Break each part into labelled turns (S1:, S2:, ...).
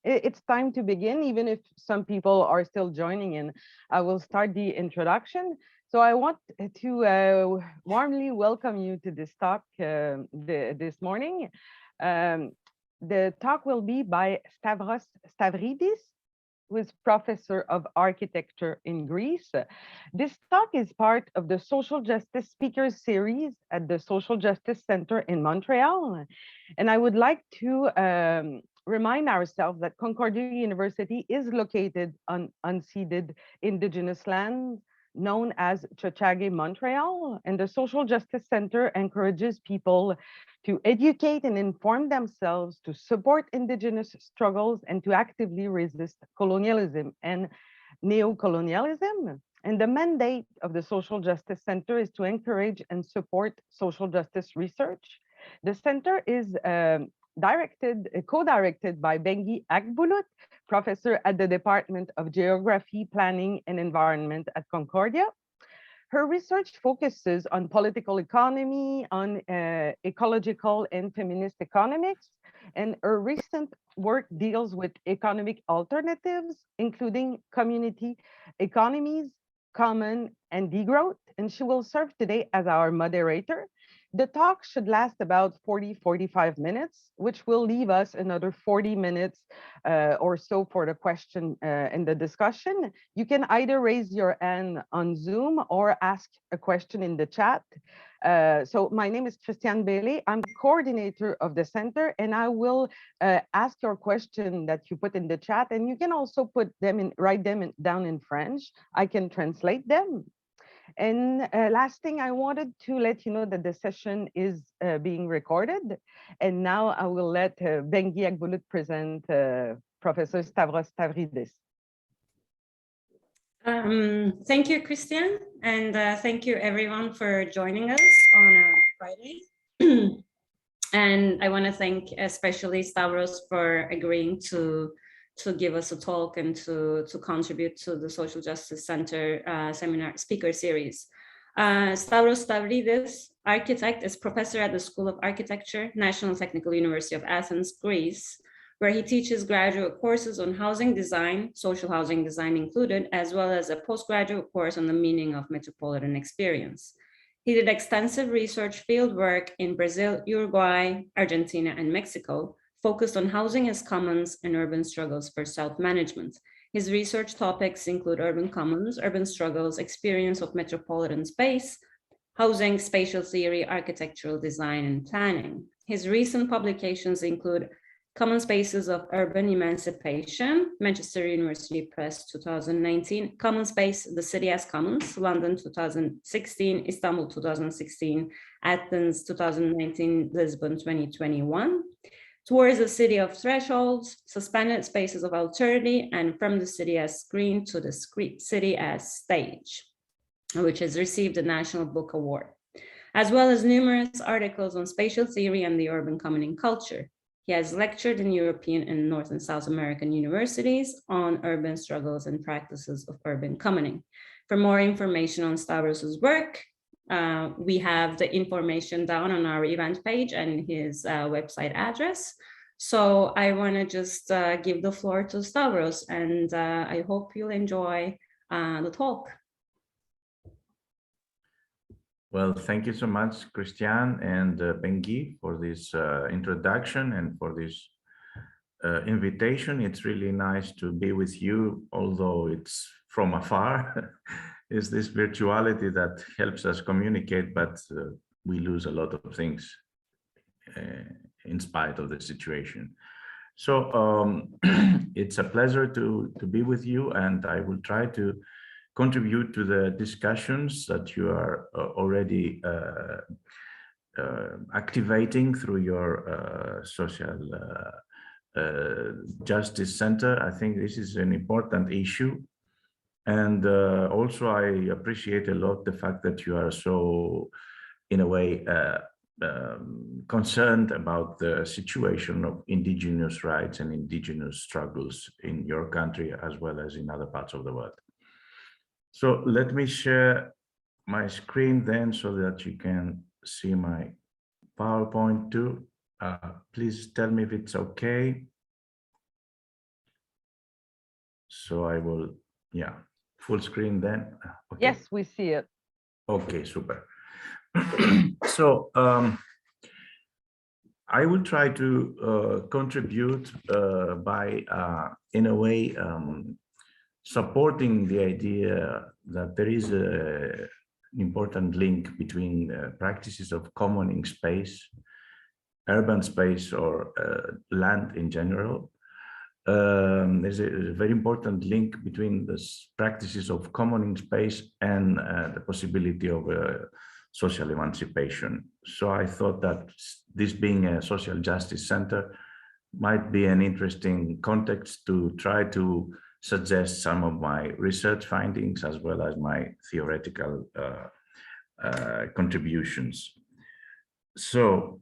S1: it's time to begin, even if some people are still joining in. I will start the introduction. So I want to warmly welcome you to this talk this morning. Um, the talk will be by Stavros Stavridis, who is professor of architecture in Greece. This talk is part of the Social Justice Speakers Series at the Social Justice Center in Montreal. And I would like to remind ourselves that Concordia University is located on unceded Indigenous land known as Tiohtià:ke, Montreal, and the Social Justice Center encourages people to educate and inform themselves, to support Indigenous struggles, and to actively resist colonialism and neocolonialism. And the mandate of the Social Justice Center is to encourage and support social justice research. The center is co-directed by Bengi Akbulut, professor at the Department of Geography, Planning, and Environment at Concordia. Her research focuses on political economy, on ecological and feminist economics, and her recent work deals with economic alternatives, including community economies, common, and degrowth. And she will serve today as our moderator. The talk should last about 45 minutes, which will leave us another 40 minutes or so for the question and the discussion. You can either raise your hand on Zoom or ask a question in the chat. So my name is Christiane Bailey. I'm coordinator of the center, and I will ask your question that you put in the chat, and you can also write them down in French. I can translate them. And last thing, I wanted to let you know that the session is being recorded. And now I will let Bengi Akbulut present Professor Stavros Stavridis.
S2: Thank you, Christian, and thank you everyone for joining us on a Friday. And I want to thank especially Stavros for agreeing to give us a talk and to contribute to the Social Justice Center seminar speaker series. Stavros Stavridis, architect, is professor at the School of Architecture, National Technical University of Athens, Greece, where he teaches graduate courses on housing design, social housing design included, as well as a postgraduate course on the meaning of metropolitan experience. He did extensive research fieldwork in Brazil, Uruguay, Argentina, and Mexico, focused on housing as commons and urban struggles for self-management. His research topics include urban commons, urban struggles, experience of metropolitan space, housing, spatial theory, architectural design, and planning. His recent publications include Common Spaces of Urban Emancipation, Manchester University Press 2019, Common Space, The City as Commons, London 2016, Istanbul 2016, Athens 2019, Lisbon 2021, Towards the City of Thresholds, Suspended Spaces of Alterity, and From the City as Screen to the City as Stage, which has received the National Book Award, as well as numerous articles on spatial theory and the urban commoning culture. He has lectured in European and North and South American universities on urban struggles and practices of urban commoning. For more information on Stavros's work, we have the information down on our event page and his website address. So I want to just give the floor to Stavros, and I hope you'll enjoy the talk.
S3: Well, thank you so much, Christian and Bengi, for this introduction and for this invitation. It's really nice to be with you, although it's from afar. It's this virtuality that helps us communicate, but we lose a lot of things in spite of the situation. So it's a pleasure to be with you, and I will try to contribute to the discussions that you are already activating through your social justice center. I think this is an important issue. And also I appreciate a lot the fact that you are so, in a way, concerned about the situation of indigenous rights and indigenous struggles in your country as well as in other parts of the world. So let me share my screen then so that you can see my PowerPoint too. Please tell me if it's okay. So I will, yeah, full screen then. Okay.
S1: Yes, we see it.
S3: Okay, super. So I will try to contribute by, in a way, supporting the idea that there is an important link between practices of commoning space, urban space, or land in general. There's a very important link between the practices of commoning space and the possibility of social emancipation. So I thought that this being a social justice center might be an interesting context to try to suggest some of my research findings as well as my theoretical contributions. So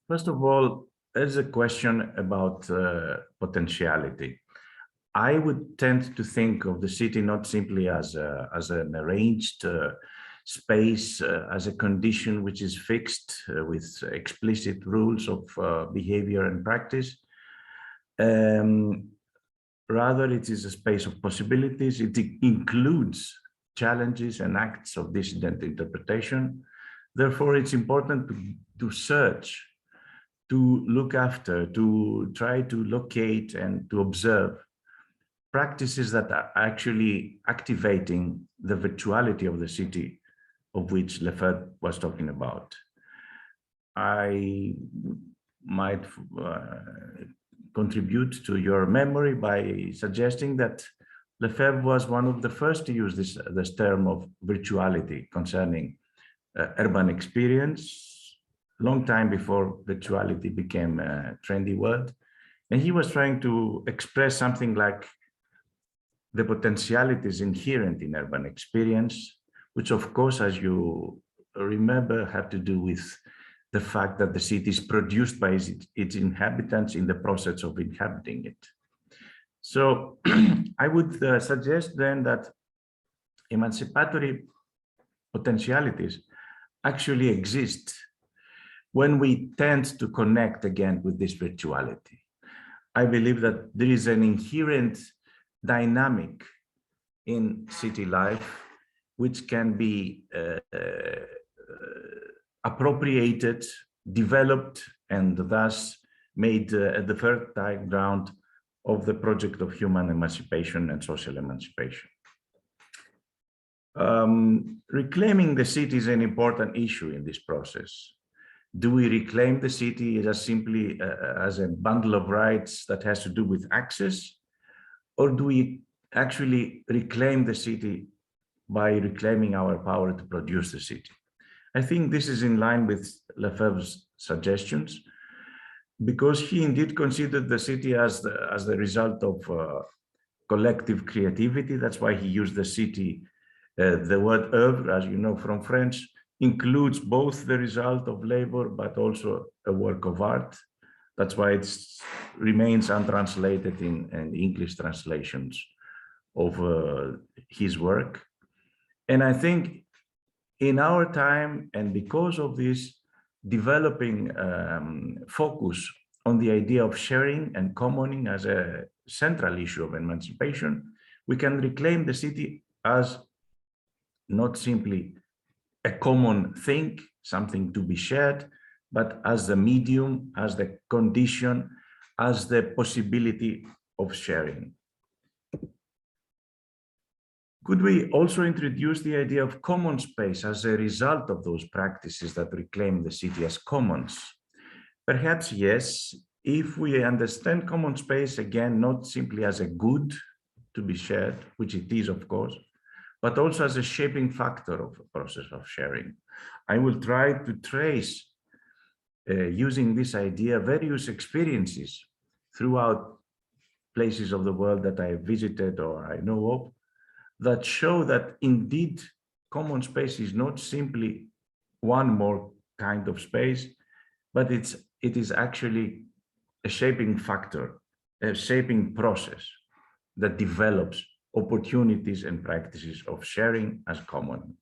S3: first of all, there's a question about potentiality. I would tend to think of the city not simply as an arranged space, as a condition which is fixed with explicit rules of behavior and practice. Rather, it is a space of possibilities. It includes challenges and acts of dissident interpretation. Therefore, it's important to search, to look after, to try to locate and to observe practices that are actually activating the virtuality of the city of which Lefebvre was talking about. I might contribute to your memory by suggesting that Lefebvre was one of the first to use this term of virtuality concerning urban experience, long time before virtuality became a trendy word. And he was trying to express something like the potentialities inherent in urban experience, which of course, as you remember, have to do with the fact that the city is produced by its inhabitants in the process of inhabiting it. So I would suggest then that emancipatory potentialities actually exist when we tend to connect again with this virtuality. I believe that there is an inherent dynamic in city life which can be appropriated, developed, and thus made the fertile ground of the project of human emancipation and social emancipation. Reclaiming the city is an important issue in this process. Do we reclaim the city as simply as a bundle of rights that has to do with access? Or do we actually reclaim the city by reclaiming our power to produce the city? I think this is in line with Lefebvre's suggestions, because he indeed considered the city as the result of collective creativity. That's why he used the city. The word œuvre, as you know from French, includes both the result of labor, but also a work of art. That's why it remains untranslated in English translations of his work. And I think in our time, and because of this developing focus on the idea of sharing and commoning as a central issue of emancipation, we can reclaim the city as not simply a common thing, something to be shared, but as the medium, as the condition, as the possibility of sharing. Could we also introduce the idea of common space as a result of those practices that reclaim the city as commons? Perhaps yes, if we understand common space, again, not simply as a good to be shared, which it is, of course, but also as a shaping factor of a process of sharing. I will try to trace, using this idea, various experiences throughout places of the world that I visited or I know of, that show that indeed common space is not simply one more kind of space, but it is actually a shaping factor, a shaping process that develops opportunities and practices of sharing as common.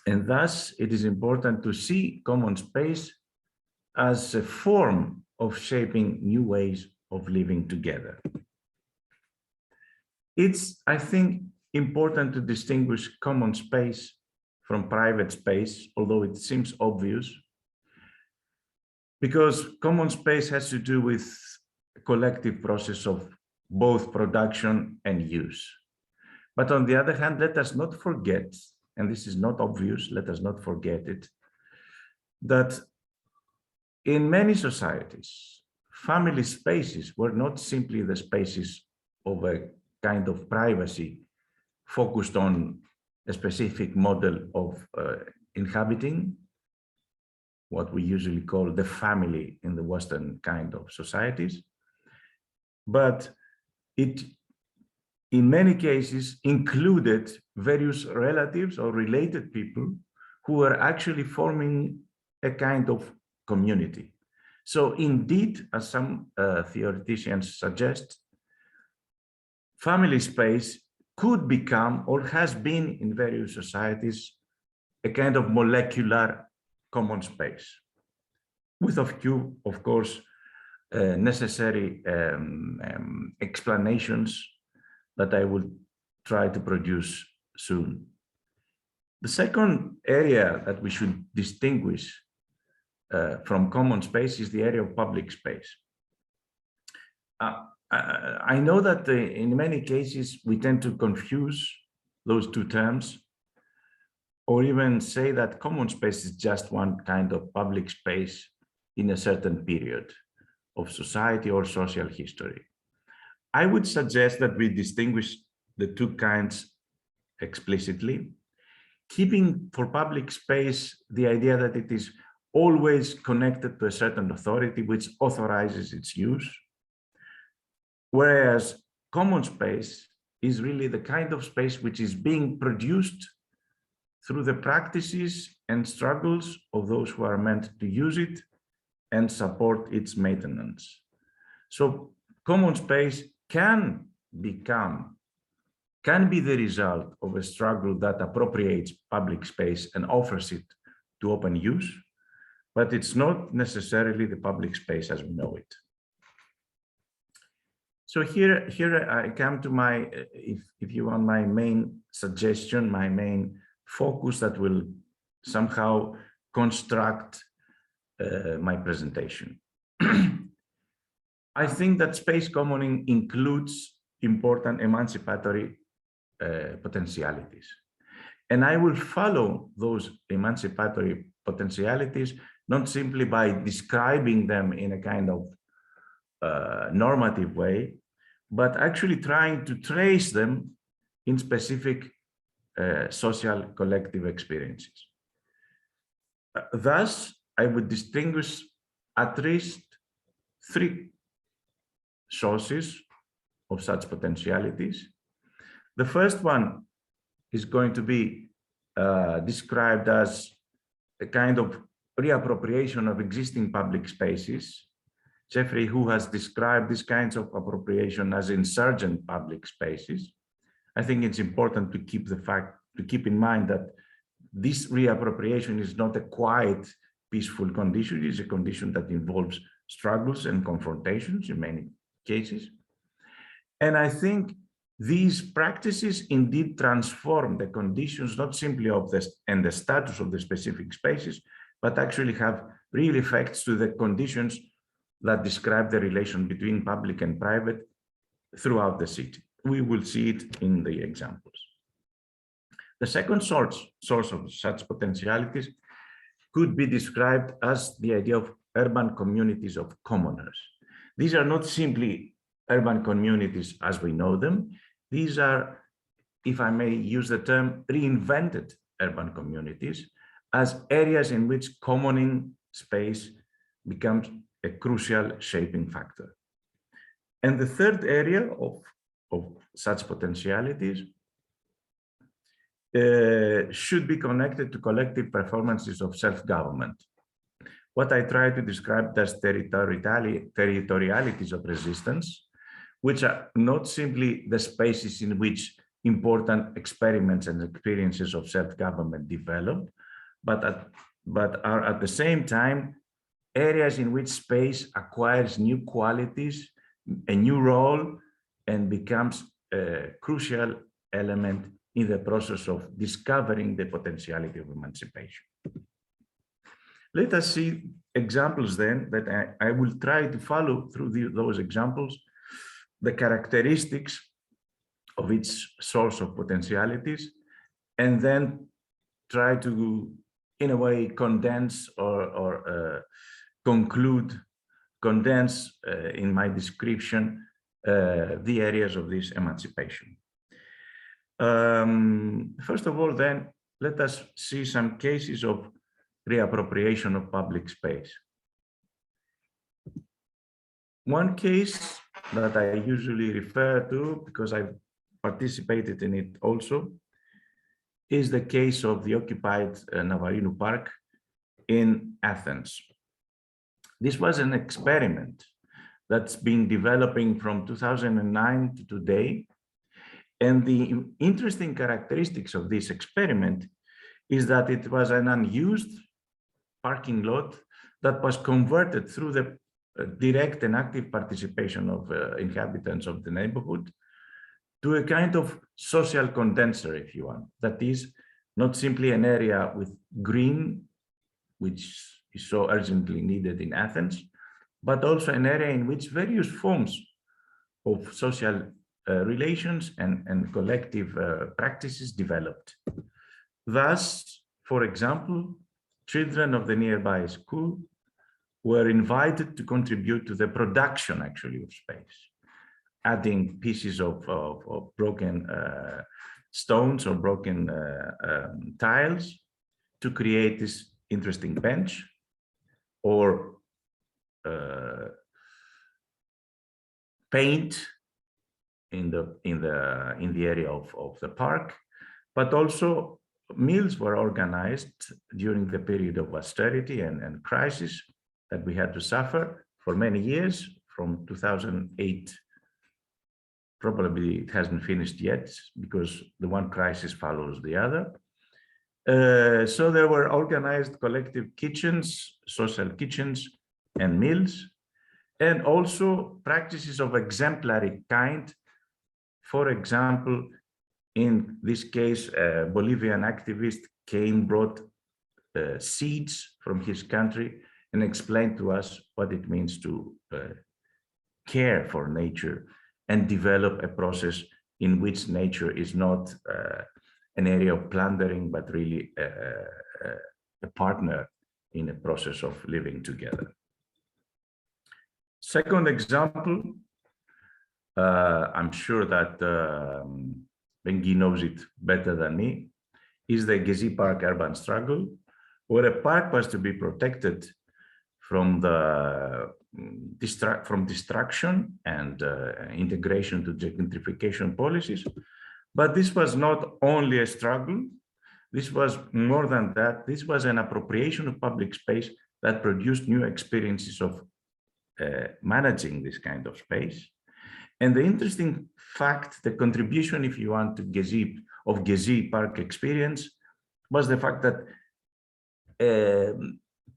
S3: And thus, it is important to see common space as a form of shaping new ways of living together. It's, I think, important to distinguish common space from private space, although it seems obvious, because common space has to do with a collective process of both production and use. But on the other hand, let us not forget, and this is not obvious, let us not forget it, that in many societies, family spaces were not simply the spaces of a kind of privacy focused on a specific model of inhabiting, what we usually call the family in the Western kind of societies, but it, in many cases, included various relatives or related people who were actually forming a kind of community. So indeed, as some theoreticians suggest, family space could become, or has been in various societies, a kind of molecular common space, with a few, of course, necessary explanations that I will try to produce soon. The second area that we should distinguish from common space is the area of public space. I know that in many cases we tend to confuse those two terms, or even say that common space is just one kind of public space in a certain period of society or social history. I would suggest that we distinguish the two kinds explicitly, keeping for public space the idea that it is always connected to a certain authority which authorizes its use, whereas common space is really the kind of space which is being produced through the practices and struggles of those who are meant to use it and support its maintenance. So common space can be the result of a struggle that appropriates public space and offers it to open use, but it's not necessarily the public space as we know it. So here I come to my, if you want, my main suggestion, my main focus that will somehow construct my presentation. I think that space commoning includes important emancipatory potentialities. And I will follow those emancipatory potentialities, not simply by describing them in a kind of normative way, but actually trying to trace them in specific social collective experiences. Thus, I would distinguish at least three sources of such potentialities. The first one is going to be described as a kind of reappropriation of existing public spaces. Jeffrey Hu has described these kinds of appropriation as insurgent public spaces. I think it's important to keep in mind that this reappropriation is not a quiet, peaceful condition. It is a condition that involves struggles and confrontations in many cases. And I think these practices indeed transform the conditions, not simply of this and the status of the specific spaces, but actually have real effects to the conditions that describe the relation between public and private throughout the city. We will see it in the examples. The second source of such potentialities could be described as the idea of urban communities of commoners. These are not simply urban communities as we know them. These are, if I may use the term, reinvented urban communities as areas in which commoning space becomes a crucial shaping factor. And the third area of such potentialities should be connected to collective performances of self-government. What I try to describe as territorialities of resistance, which are not simply the spaces in which important experiments and experiences of self-government develop, but are at the same time areas in which space acquires new qualities, a new role and becomes a crucial element in the process of discovering the potentiality of emancipation. Let us see examples then that I will try to follow through those examples, the characteristics of each source of potentialities, and then try to, in a way, condense or condense in my description the areas of this emancipation. First of all, then, let us see some cases of reappropriation of public space. One case that I usually refer to, because I've participated in it also, is the case of the occupied Navarinou Park in Athens. This was an experiment that's been developing from 2009 to today. And the interesting characteristics of this experiment is that it was an unused parking lot that was converted through the direct and active participation of inhabitants of the neighborhood to a kind of social condenser, if you want. That is not simply an area with green, which is so urgently needed in Athens, but also an area in which various forms of social relations and collective practices developed. Thus, for example, children of the nearby school were invited to contribute to the production, actually, of space, adding pieces of broken stones or broken tiles to create this interesting bench, or paint in the area of the park, but also meals were organized during the period of austerity and crisis that we had to suffer for many years, from 2008. Probably it hasn't finished yet because the one crisis follows the other. So there were organized collective kitchens, social kitchens and meals, and also practices of exemplary kind. For example, in this case, a Bolivian activist brought seeds from his country and explained to us what it means to care for nature and develop a process in which nature is not an area of plundering, but really a partner in a process of living together. Second example, I'm sure that Bengi knows it better than me, is the Gezi Park urban struggle, where a park was to be protected from destruction and integration to gentrification policies. But this was not only a struggle, this was more than that. This was an appropriation of public space that produced new experiences of managing this kind of space. And the interesting fact, the contribution, if you want, to Gezi Park experience was the fact that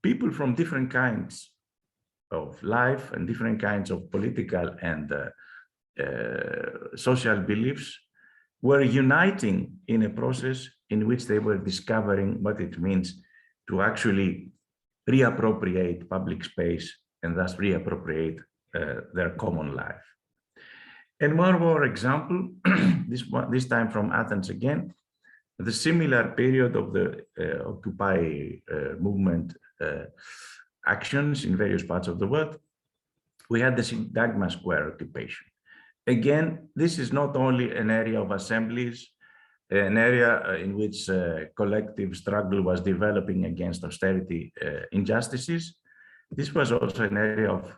S3: people from different kinds of life and different kinds of political and social beliefs were uniting in a process in which they were discovering what it means to actually reappropriate public space and thus reappropriate their common life. And one more example, this time from Athens again, the similar period of the Occupy movement actions in various parts of the world, we had the Syntagma Square occupation. Again, this is not only an area of assemblies, an area in which collective struggle was developing against austerity injustices. This was also an area of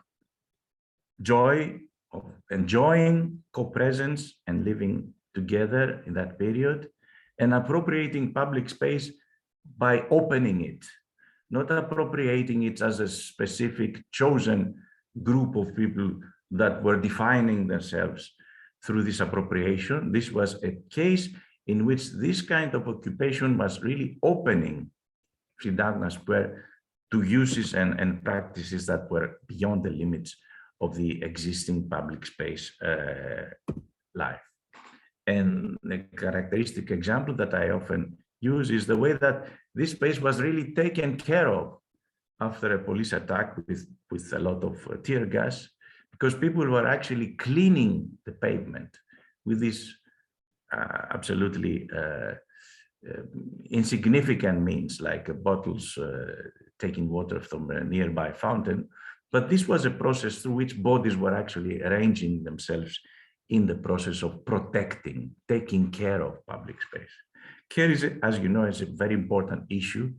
S3: joy, of enjoying co-presence and living together in that period, and appropriating public space by opening it, not appropriating it as a specific chosen group of people that were defining themselves through this appropriation. This was a case in which this kind of occupation was really opening Syntagma Square to uses and practices that were beyond the limits of the existing public space life. And the characteristic example that I often use is the way that this space was really taken care of after a police attack with a lot of tear gas, because people were actually cleaning the pavement with this absolutely insignificant means, like bottles taking water from a nearby fountain. But this was a process through which bodies were actually arranging themselves in the process of protecting, taking care of public space. Care is, as you know, is a very important issue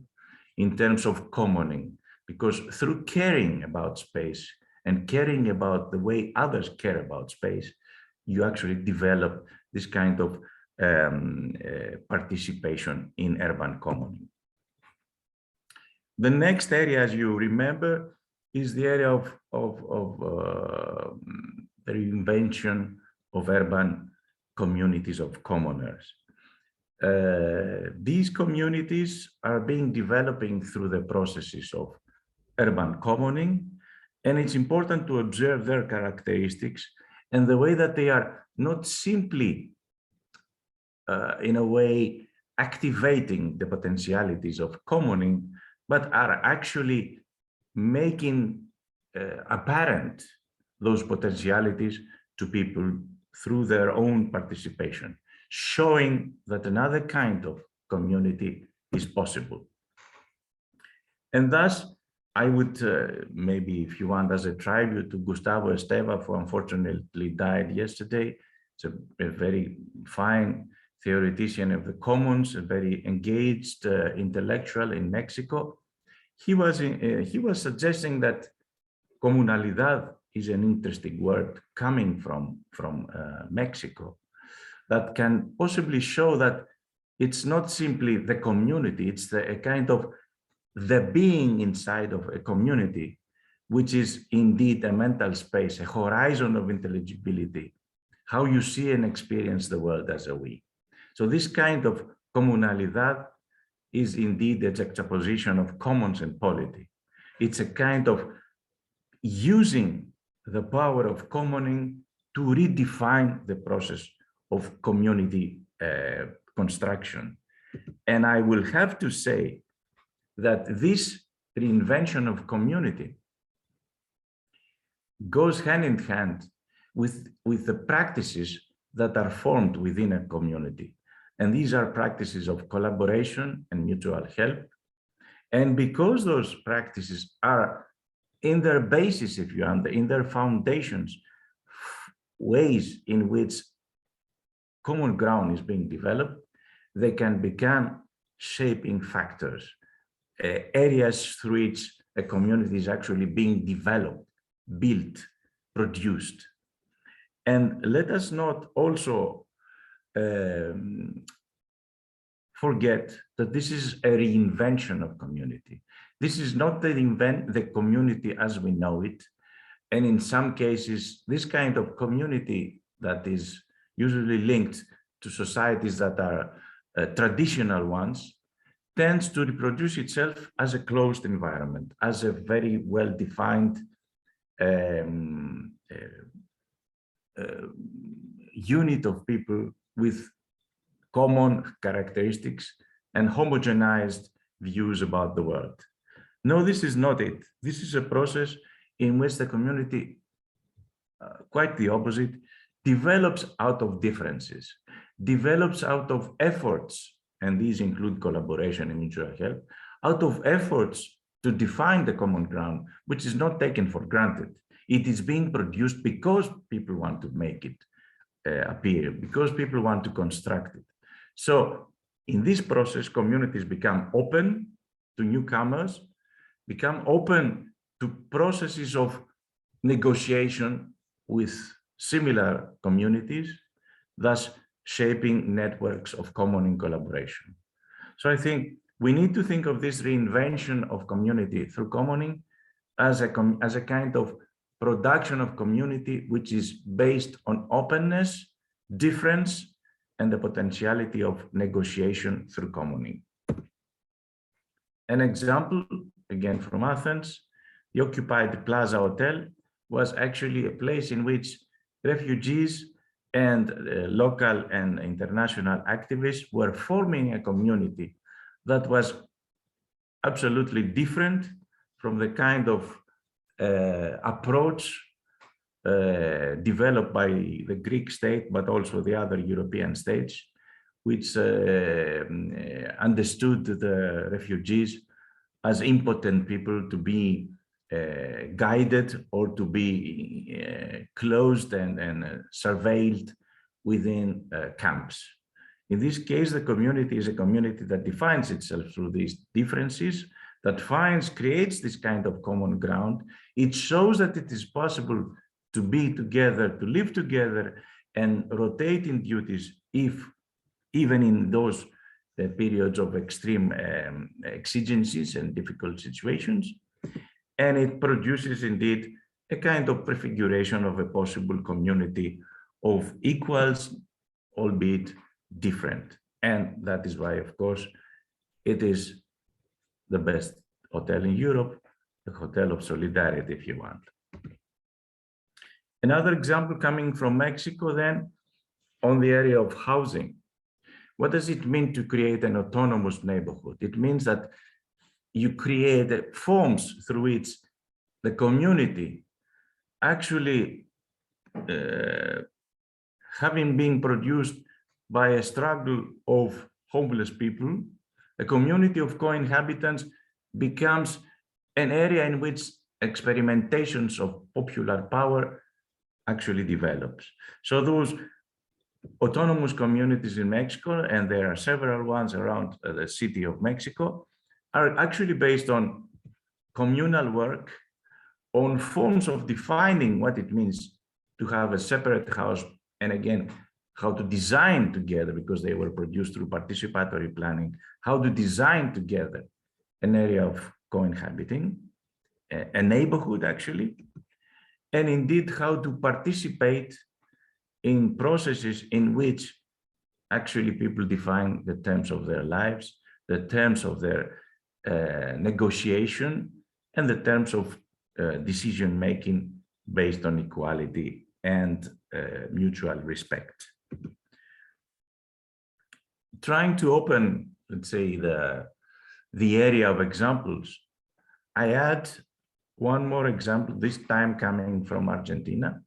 S3: in terms of commoning, because through caring about space and caring about the way others care about space, you actually develop this kind of participation in urban commoning. The next area, as you remember, is the area of the reinvention of urban communities of commoners. These communities are being developing through the processes of urban commoning, and it's important to observe their characteristics and the way that they are not simply, in a way, activating the potentialities of commoning, but are actually making apparent those potentialities to people through their own participation, showing that another kind of community is possible. And thus, I would maybe, if you want, as a tribute to Gustavo Esteva, who unfortunately died yesterday. It's a very fine theoretician of the commons, a very engaged intellectual in Mexico. He was suggesting that comunalidad is an interesting word coming from Mexico that can possibly show that it's not simply the community, it's a kind of the being inside of a community, which is indeed a mental space, a horizon of intelligibility, how you see and experience the world as a we. So this kind of comunalidad is indeed a juxtaposition of commons and polity. It's a kind of using the power of commoning to redefine the process of community construction. And I will have to say that this reinvention of community goes hand in hand with the practices that are formed within a community. And these are practices of collaboration and mutual help. And because those practices are in their basis, if you want, in their foundations, ways in which common ground is being developed, they can become shaping factors, areas through which a community is actually being developed, built, produced. And let us not also forget that this is a reinvention of community. This is not the community as we know it. And in some cases, this kind of community that is usually linked to societies that are traditional ones tends to reproduce itself as a closed environment, as a very well-defined unit of people with common characteristics and homogenized views about the world. No, this is not it. This is a process in which the community, quite the opposite, develops out of differences, develops out of efforts, and these include collaboration and mutual help, out of efforts to define the common ground, which is not taken for granted. It is being produced because people want to make it appear, because people want to construct it. So in this process, communities become open to newcomers, become open to processes of negotiation with similar communities, thus shaping networks of commoning collaboration. So I think we need to think of this reinvention of community through commoning as a kind of production of community which is based on openness, difference, and the potentiality of negotiation through commoning. An example, again from Athens, the occupied Plaza Hotel was actually a place in which refugees and local and international activists were forming a community that was absolutely different from the kind of approach developed by the Greek state, but also the other European states, which understood the refugees as impotent people to be guided or to be closed and surveilled within camps. In this case, the community is a community that defines itself through these differences, that creates this kind of common ground. It shows that it is possible to be together, to live together, and rotate in duties, if even in those periods of extreme exigencies and difficult situations. And it produces indeed a kind of prefiguration of a possible community of equals, albeit different. And that is why, of course, it is the best hotel in Europe, the Hotel of Solidarity, if you want. Another example coming from Mexico then, on the area of housing. What does it mean to create an autonomous neighborhood? It means that you create forms through which the community actually having been produced by a struggle of homeless people, a community of co-inhabitants becomes an area in which experimentations of popular power actually develops. So those autonomous communities in Mexico, and there are several ones around the city of Mexico, are actually based on communal work, on forms of defining what it means to have a separate house, and again, how to design together, because they were produced through participatory planning, how to design together an area of co-inhabiting, a neighborhood actually, and indeed how to participate in processes in which actually people define the terms of their lives, the terms of their negotiation, and the terms of decision-making based on equality and mutual respect. Trying to open, let's say, the area of examples, I add one more example, this time coming from Argentina.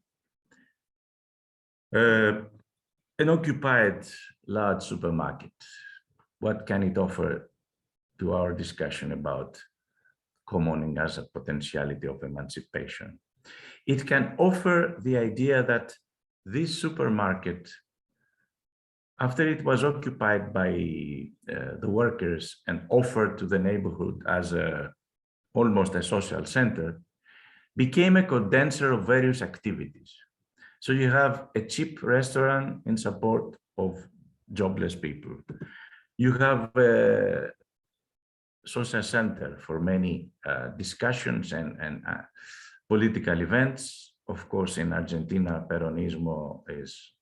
S3: An occupied large supermarket. What can it offer to our discussion about commoning as a potentiality of emancipation? It can offer the idea that this supermarket, after it was occupied by the workers and offered to the neighborhood as almost a social center, became a condenser of various activities. So you have a cheap restaurant in support of jobless people. You have a social center for many discussions and political events. Of course, in Argentina, Peronismo is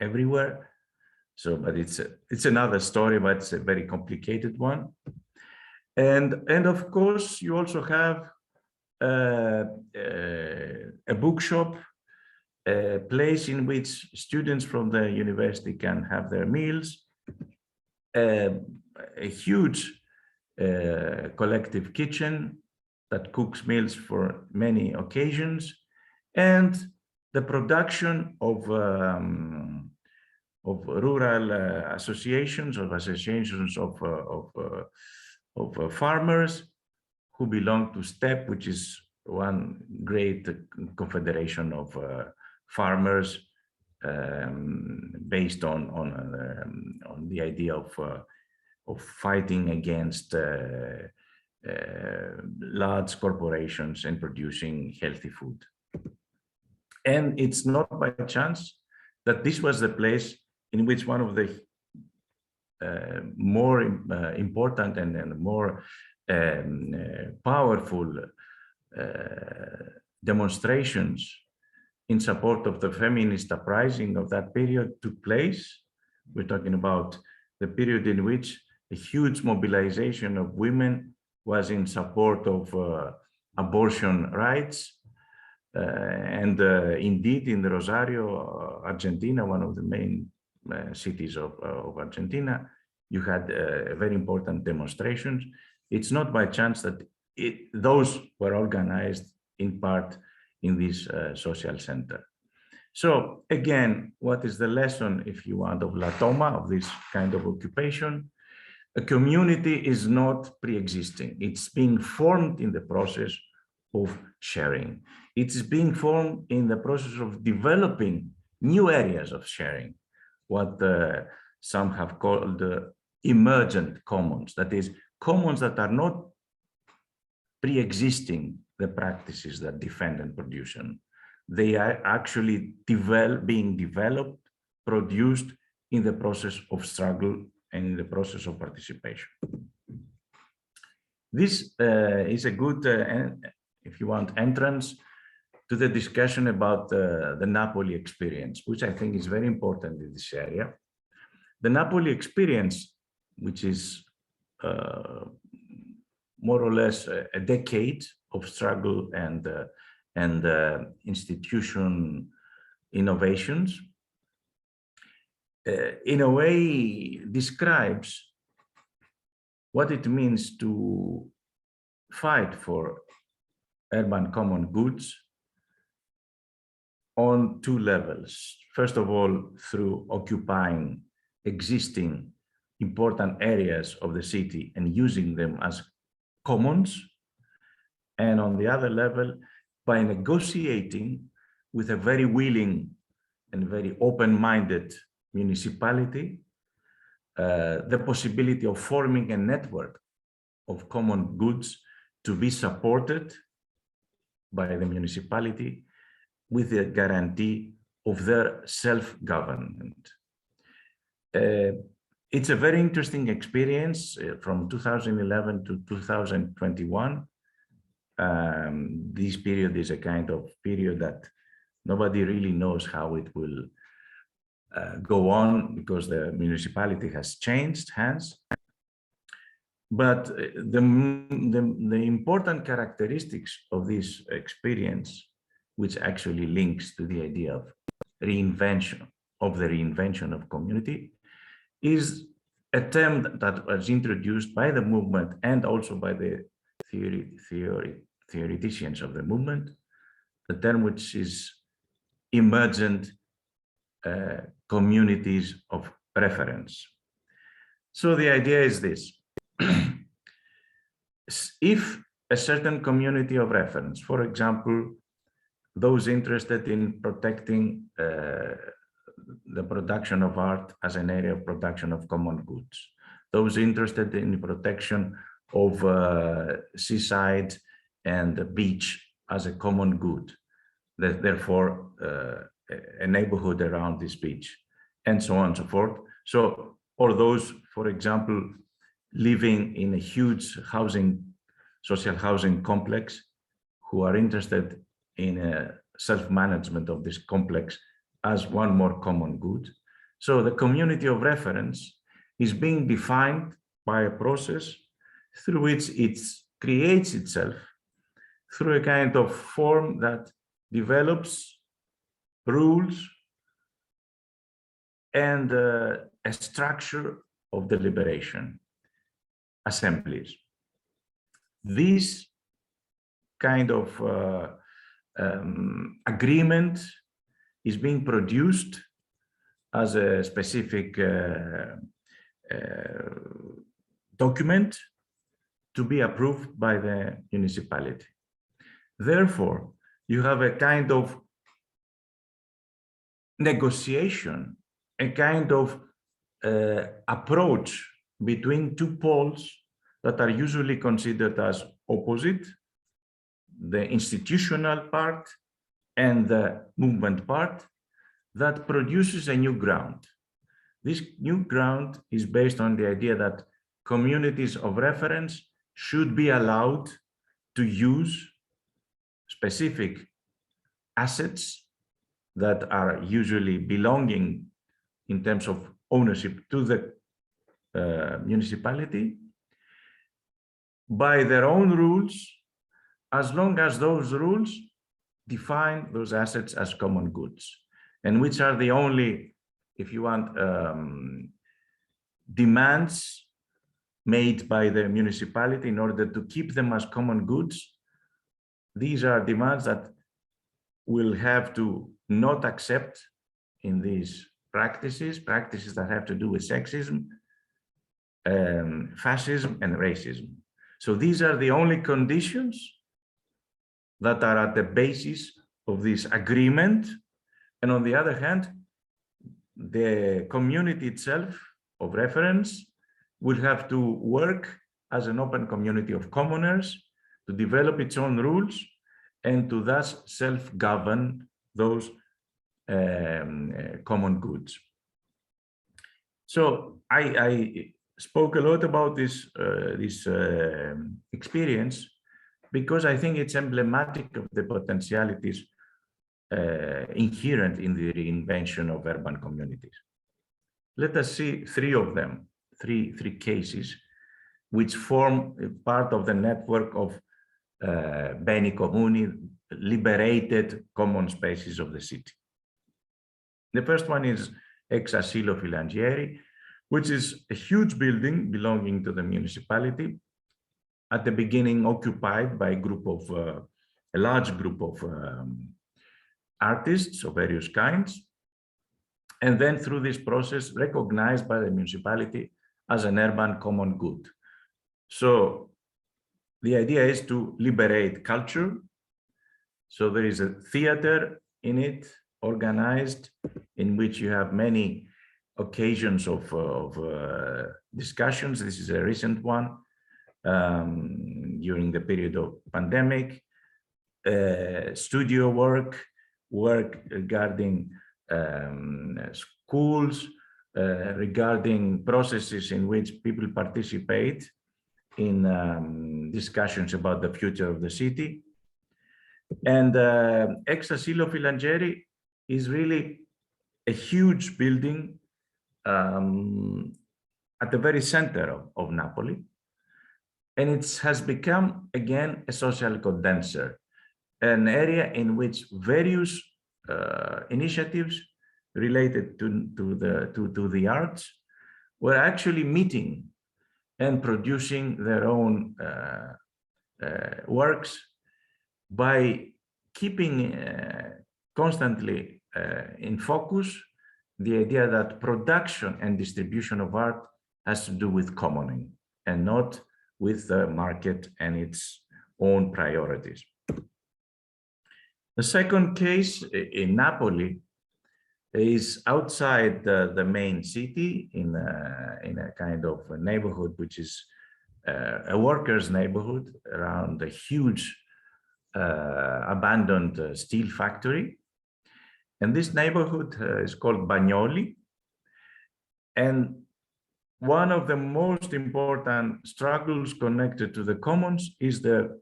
S3: everywhere. So, but it's another story, but it's a very complicated one. And of course, you also have a bookshop, a place in which students from the university can have their meals, a huge collective kitchen that cooks meals for many occasions, and the production of rural associations, of farmers who belong to STEP, which is one great confederation of farmers based on the idea of fighting against large corporations and producing healthy food. And it's not by chance that this was the place in which one of the more important and more powerful demonstrations in support of the feminist uprising of that period took place. We're talking about the period in which a huge mobilization of women was in support of abortion rights. Indeed, in Rosario, Argentina, one of the main cities of Argentina, you had very important demonstrations. It's not by chance that those were organized in part in this social center. So again, what is the lesson, if you want, of La Toma, of this kind of occupation? A community is not pre-existing. It's being formed in the process of sharing. It's being formed in the process of developing new areas of sharing, what some have called emergent commons. That is, commons that are not pre-existing the practices that defend and produce them. They are actually being developed, produced in the process of struggle and in the process of participation. This is a good, if you want, entrance to the discussion about the Napoli experience, which I think is very important in this area. The Napoli experience, which is more or less a decade of struggle and institution innovations, in a way describes what it means to fight for urban common goods on two levels. First of all, through occupying existing important areas of the city and using them as commons. And on the other level, by negotiating with a very willing and very open-minded municipality, the possibility of forming a network of common goods to be supported by the municipality with the guarantee of their self-government. It's a very interesting experience from 2011 to 2021. This period is a kind of period that nobody really knows how it will go on, because the municipality has changed hands. But the important characteristics of this experience, which actually links to the idea of reinvention, of community, is a term that was introduced by the movement and also by the theoreticians of the movement, the term which is emergent communities of reference. So the idea is this: if a certain community of reference, for example, those interested in protecting the production of art as an area of production of common goods, those interested in the protection of seaside and the beach as a common good, therefore a neighborhood around this beach, and so on and so forth. So, or those, for example, living in a huge social housing complex, who are interested in a self-management of this complex as one more common good. So the community of reference is being defined by a process through which it creates itself through a kind of form that develops rules and a structure of deliberation, assemblies. This kind of agreement is being produced as a specific document to be approved by the municipality. Therefore, you have a kind of negotiation, a kind of approach between two poles that are usually considered as opposite, the institutional part and the movement part, that produces a new ground. This new ground is based on the idea that communities of reference should be allowed to use specific assets that are usually belonging in terms of ownership to the municipality by their own rules, as long as those rules define those assets as common goods, and which are the only, if you want, demands made by the municipality in order to keep them as common goods. These are demands that will have to not accept in these practices that have to do with sexism, fascism, and racism. So these are the only conditions that are at the basis of this agreement. And on the other hand, the community itself of reference will have to work as an open community of commoners to develop its own rules and to thus self-govern those common goods. So I spoke a lot about this experience because I think it's emblematic of the potentialities inherent in the reinvention of urban communities. Let us see three of them, three cases, which form part of the network of beni comuni, liberated common spaces of the city. The first one is Ex Asilo Filangieri, which is a huge building belonging to the municipality, at the beginning occupied by a large group of artists of various kinds, and then through this process recognized by the municipality as an urban common good. So the idea is to liberate culture. So there is a theater in it, organized, in which you have many occasions of discussions. This is a recent one during the period of pandemic. Studio work regarding schools, regarding processes in which people participate in discussions about the future of the city. And Ex Asilo Filangieri is really a huge building at the very center of Napoli. And it has become, again, a social condenser, an area in which various initiatives related to the arts were actually meeting and producing their own works by keeping constantly in focus the idea that production and distribution of art has to do with commoning and not with the market and its own priorities. The second case in Napoli is outside the main city in a kind of a neighborhood, which is a workers' neighborhood around a huge abandoned steel factory. And this neighborhood is called Bagnoli. And one of the most important struggles connected to the commons is the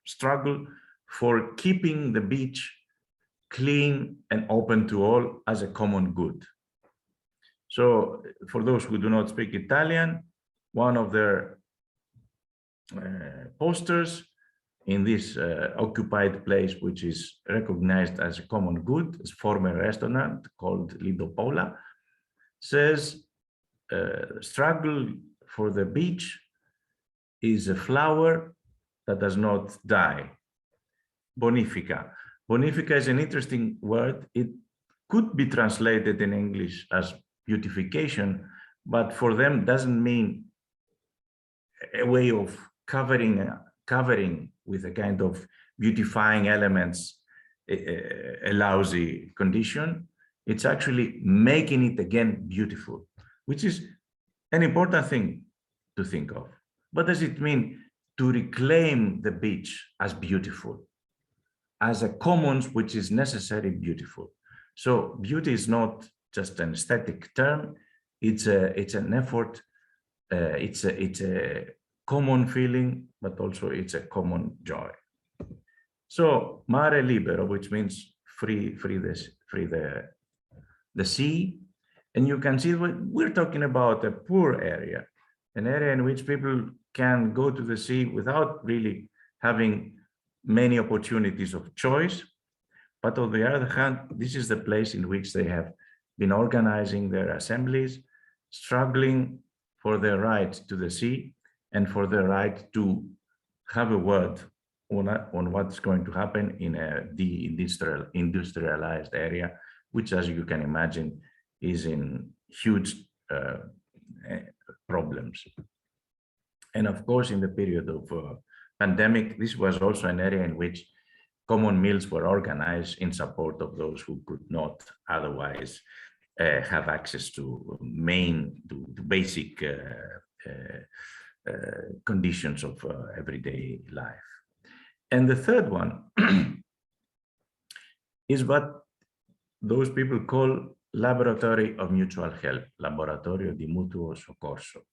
S3: struggle for keeping the beach clean and open to all as a common good. So for those who do not speak Italian, one of their posters in this occupied place, which is recognized as a common good, as former restaurant called Lido Pola, says, struggle for the beach is a flower that does not die. Bonifica. Bonifica is an interesting word. It could be translated in English as beautification, but for them doesn't mean a way of covering with a kind of beautifying elements a lousy condition. It's actually making it again beautiful, which is an important thing to think of. What does it mean to reclaim the beach as beautiful, as a commons which is necessary beautiful? So beauty is not just an aesthetic term, it's an effort, it's a common feeling, but also it's a common joy. So mare libero, which means free the sea. And you can see we're talking about a poor area, an area in which people can go to the sea without really having many opportunities of choice. But on the other hand, this is the place in which they have been organizing their assemblies, struggling for their right to the sea and for their right to have a word on what's going to happen in a industrialized area, which, as you can imagine, is in huge problems. And of course, in the period of pandemic, this was also an area in which common meals were organized in support of those who could not otherwise have access to basic conditions of everyday life. And the third one is what those people call laboratory of mutual help, laboratorio di mutuo soccorso.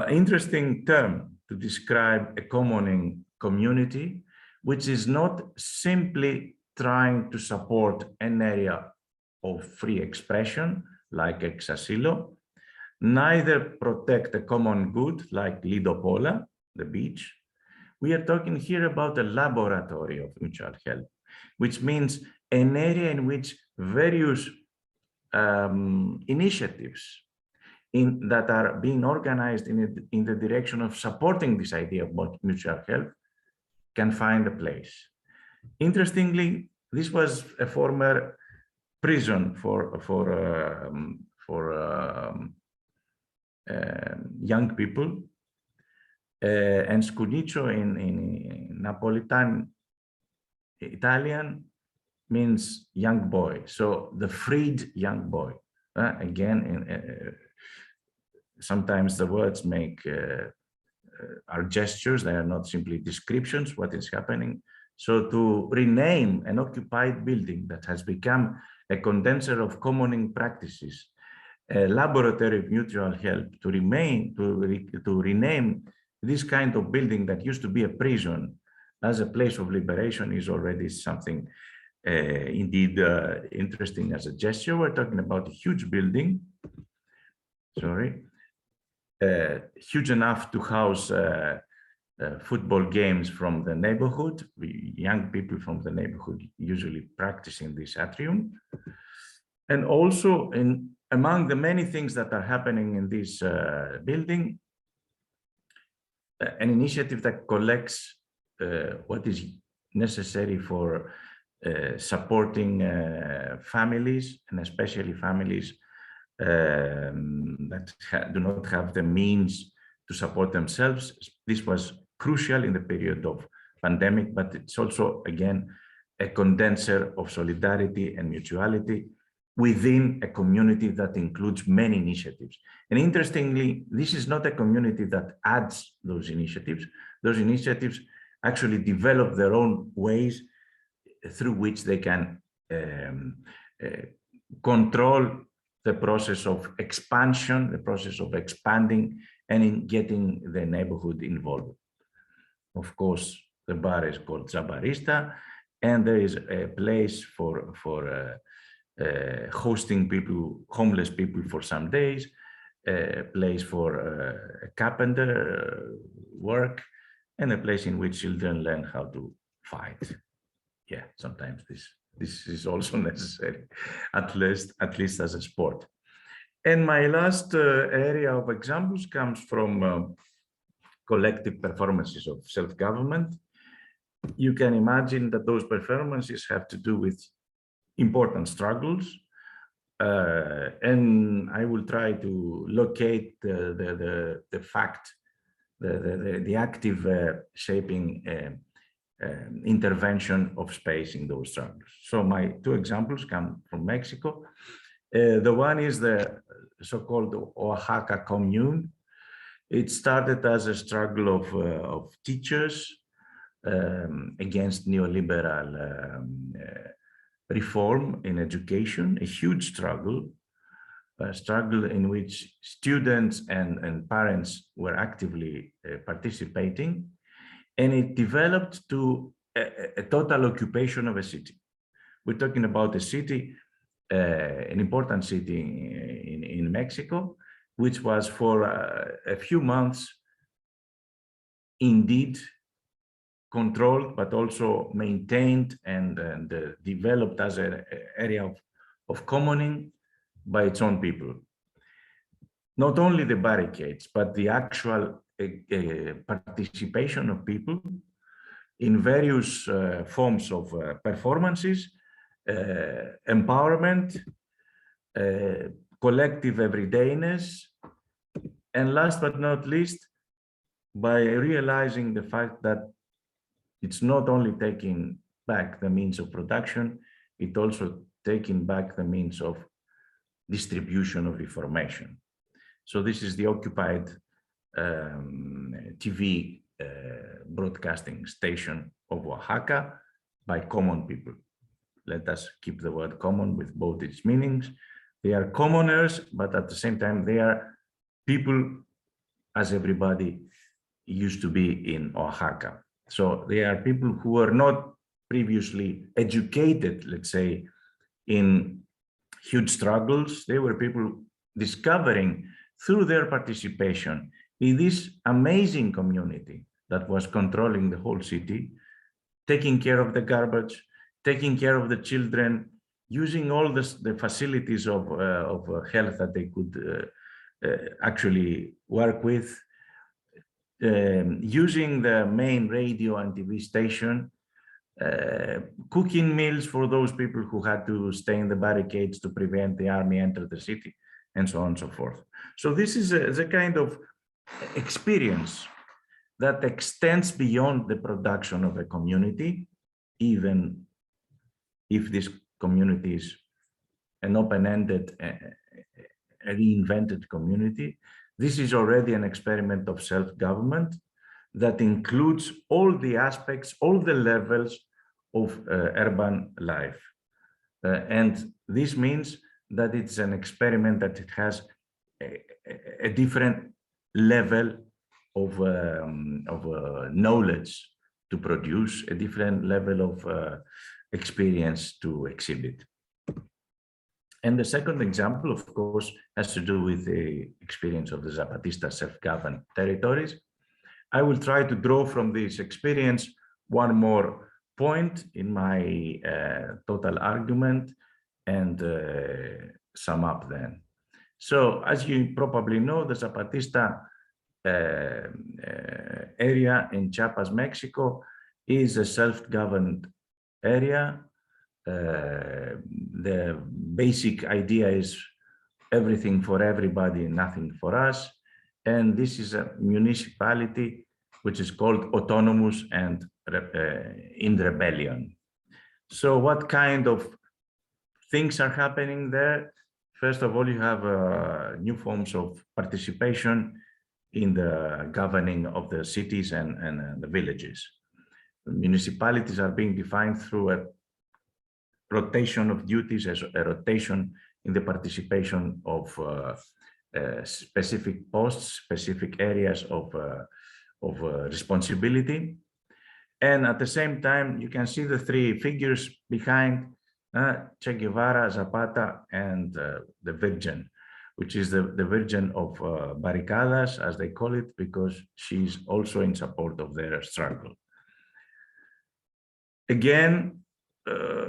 S3: Interesting term to describe a commoning community, which is not simply trying to support an area of free expression, like ex asilo, neither protect a common good, like Lido Pola, the beach. We are talking here about a laboratory of mutual help, which means an area in which various initiatives that are being organized in the direction of supporting this idea of mutual help can find a place. Interestingly, this was a former prison for young people, and Scunicio in Napolitan Italian means young boy, so the freed young boy. Again, sometimes the words are gestures, they are not simply descriptions what is happening. So to rename an occupied building that has become a condenser of commoning practices, a laboratory of mutual help, to rename this kind of building that used to be a prison as a place of liberation is already something indeed interesting as a gesture. We're talking about a huge building, huge enough to house football games from the neighborhood. Young people from the neighborhood usually practice in this atrium. And also among the many things that are happening in this building, an initiative that collects what is necessary for supporting families, and especially families that do not have the means to support themselves. This was crucial in the period of pandemic, but it's also, again, a condenser of solidarity and mutuality within a community that includes many initiatives. And interestingly, this is not a community that adds those initiatives. Those initiatives actually develop their own ways through which they can control the process of expansion, the process of expanding, and in getting the neighborhood involved. Of course, the bar is called Zabarista, and there is a place for hosting people, homeless people for some days, a place for carpenter work, and a place in which children learn how to fight. Yeah, sometimes this is also necessary, at least as a sport. And my last area of examples comes from collective performances of self-government. You can imagine that those performances have to do with important struggles, and I will try to locate the fact, the active shaping intervention of space in those struggles. So my two examples come from Mexico. The one is the so-called Oaxaca Commune. It started as a struggle of teachers against neoliberal reform in education, a huge struggle, a struggle in which students and parents were actively participating. And it developed to a total occupation of a city. We're talking about a city, an important city in Mexico, which was for a few months indeed controlled, but also maintained and developed as an area of commoning by its own people. Not only the barricades, but the actual participation of people in various forms of performances, empowerment, collective everydayness, and last but not least, by realizing the fact that it's not only taking back the means of production, it also taking back the means of distribution of information. So this is the occupied TV broadcasting station of Oaxaca by common people. Let us keep the word common with both its meanings. They are commoners, but at the same time, they are people as everybody used to be in Oaxaca. So they are people who were not previously educated, let's say, in huge struggles. They were people discovering through their participation in this amazing community that was controlling the whole city, taking care of the garbage, taking care of the children, using all the facilities of health that they could actually work with, using the main radio and TV station, cooking meals for those people who had to stay in the barricades to prevent the army enter the city, and so on and so forth. So this is a kind of experience that extends beyond the production of a community, even if this community is an open-ended, reinvented community. This is already an experiment of self-government that includes all the aspects, all the levels of urban life. And this means that it's an experiment that it has a different level of knowledge to produce, a different level of experience to exhibit. And the second example, of course, has to do with the experience of the Zapatista self-governed territories. I will try to draw from this experience one more point in my total argument and sum up then. So, as you probably know, the Zapatista area in Chiapas, Mexico, is a self-governed area. The basic idea is everything for everybody, nothing for us. And this is a municipality which is called autonomous and in rebellion. So what kind of things are happening there? First of all, you have new forms of participation in the governing of the cities and the villages. The municipalities are being defined through a rotation of duties, as a rotation in the participation of specific posts, specific areas of responsibility. And at the same time, you can see the three figures behind Che Guevara, Zapata, and the Virgin, which is the Virgin of Barricadas, as they call it, because she's also in support of their struggle. Again,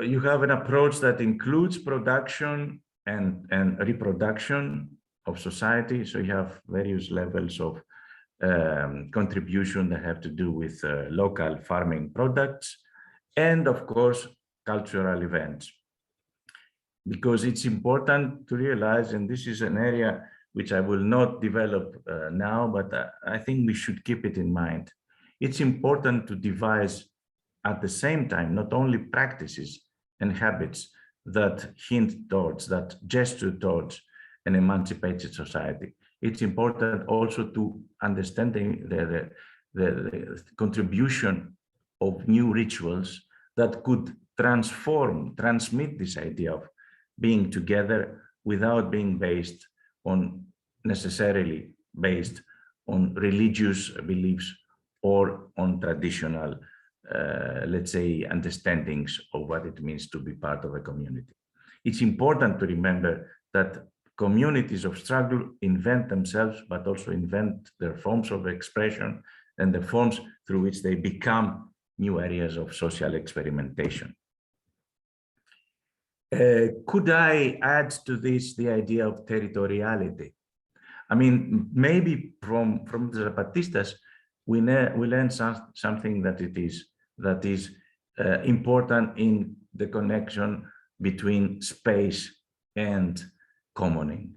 S3: you have an approach that includes production and reproduction of society. So you have various levels of contribution that have to do with local farming products, and of course, cultural events. Because it's important to realize, and this is an area which I will not develop now, but I think we should keep it in mind. It's important to devise at the same time, not only practices and habits that hint towards, that gesture towards an emancipated society. It's important also to understanding the contribution of new rituals that could transmit this idea of being together without being necessarily based on religious beliefs or on traditional let's say, understandings of what it means to be part of a community. It's important to remember that communities of struggle invent themselves, but also invent their forms of expression and the forms through which they become new areas of social experimentation. Could I add to this the idea of territoriality? I mean, maybe from the Zapatistas, we learn something that is important in the connection between space and commoning.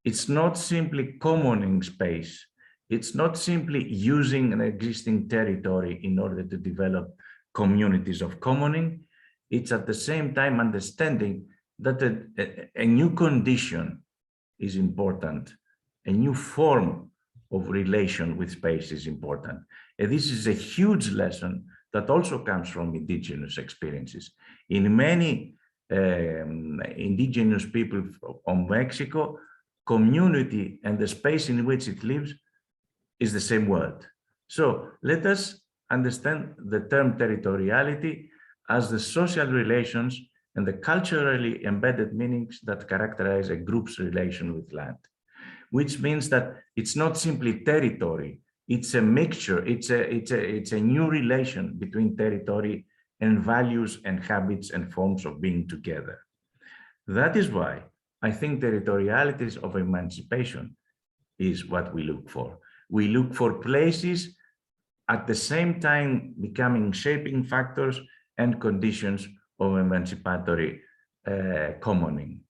S3: It's not simply commoning space. It's not simply using an existing territory in order to develop communities of commoning. It's at the same time understanding that a new condition is important. A new form of relation with space is important. And this is a huge lesson that also comes from indigenous experiences. In many indigenous people of Mexico, community and the space in which it lives is the same word. So let us understand the term territoriality as the social relations and the culturally embedded meanings that characterize a group's relation with land, which means that it's not simply territory, it's a mixture, it's a new relation between territory and values and habits and forms of being together. That is why I think territorialities of emancipation is what we look for. We look for places at the same time becoming shaping factors and conditions of emancipatory commoning.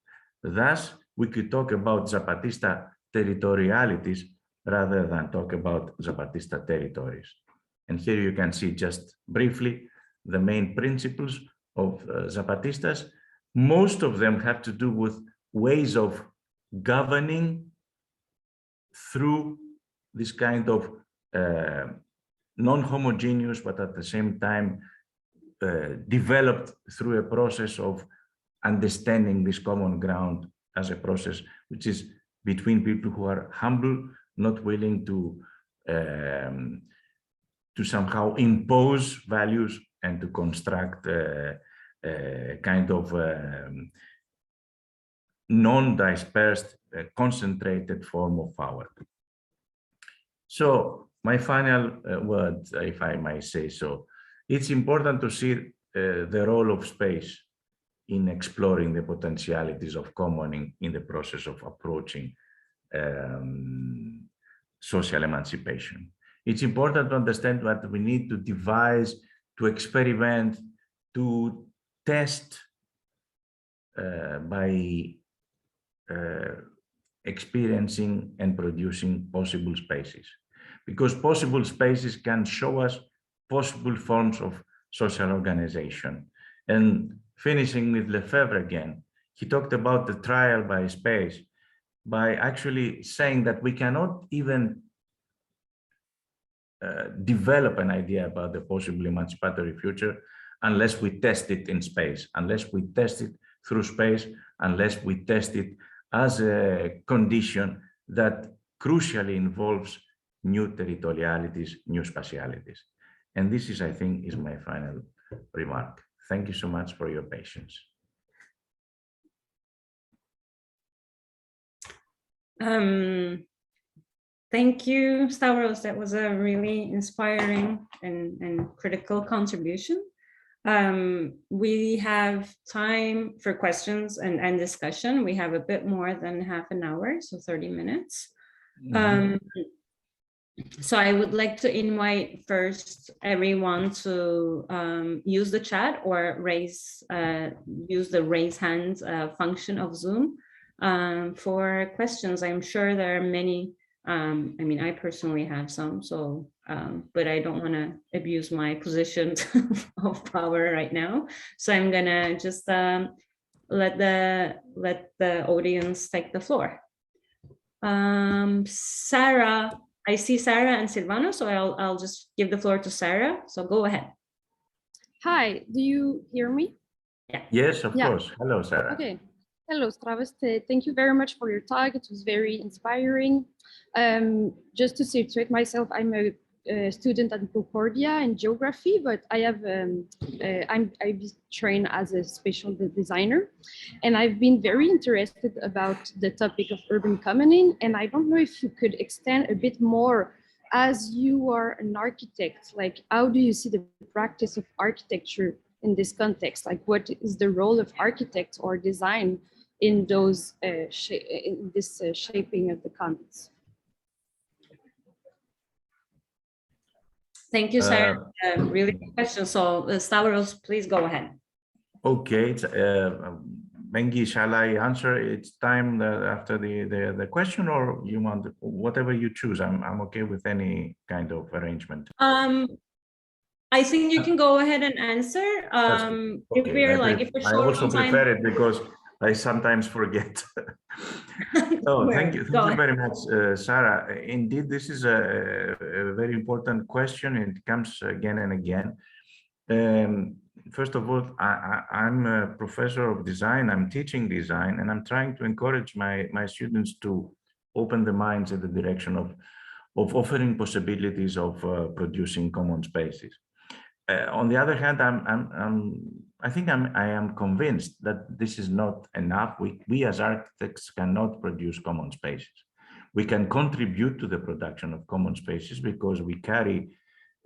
S3: Thus, we could talk about Zapatista territorialities rather than talk about Zapatista territories. And here you can see just briefly the main principles of Zapatistas. Most of them have to do with ways of governing through this kind of non-homogeneous, but at the same time developed through a process of understanding this common ground as a process which is between people who are humble, not willing to somehow impose values and to construct a kind of non-dispersed, concentrated form of power. So my final word, if I might say so, it's important to see the role of space in exploring the potentialities of commoning in the process of approaching social emancipation. It's important to understand what we need to devise, to experiment, to test by experiencing and producing possible spaces. Because possible spaces can show us possible forms of social organization. And finishing with Lefebvre again, he talked about the trial by space, by actually saying that we cannot even develop an idea about the possible emancipatory future unless we test it in space, unless we test it through space, unless we test it as a condition that crucially involves new territorialities, new spatialities. And this is, I think, is my final remark. Thank you so much for your patience.
S2: Thank you, Stavros. That was a really inspiring and critical contribution. We have time for questions and discussion. We have a bit more than half an hour, so 30 minutes. Mm-hmm. So I would like to invite first everyone to use the chat or use the raise hand function of Zoom for questions. I'm sure there are many. I mean, I personally have some, so but I don't want to abuse my position of power right now. So I'm gonna just let the audience take the floor. Sarah, I see Sarah and Silvano, so I'll just give the floor to Sarah. So go ahead.
S4: Hi, do you hear me?
S2: Yeah.
S3: Yes, of course. Hello, Sarah.
S4: Okay. Hello, Stavros. Thank you very much for your talk. It was very inspiring. Just to situate myself, I'm a student at Concordia in geography, but I have I trained as a spatial designer, and I've been very interested about the topic of urban commoning. And I don't know if you could extend a bit more as you are an architect, like how do you see the practice of architecture in this context? Like what is the role of architect or design in those in this shaping of the commons?
S2: Thank you, Sarah. Really good question. So Stavros, please go ahead.
S3: Okay, Bengi, shall I answer? It's time after the question, or you want whatever you choose. I'm okay with any kind of arrangement.
S2: I think you can go ahead and answer. If
S3: Okay,
S2: we're like, if we're
S3: I
S2: short
S3: also
S2: on time.
S3: prefer it because I sometimes forget. So thank you very much, Sarah. Indeed, this is a very important question, and it comes again and again. First of all, I'm a professor of design. I'm teaching design, and I'm trying to encourage my students to open the minds in the direction of offering possibilities of producing common spaces. On the other hand, I am convinced that this is not enough. We as architects cannot produce common spaces. We can contribute to the production of common spaces because we carry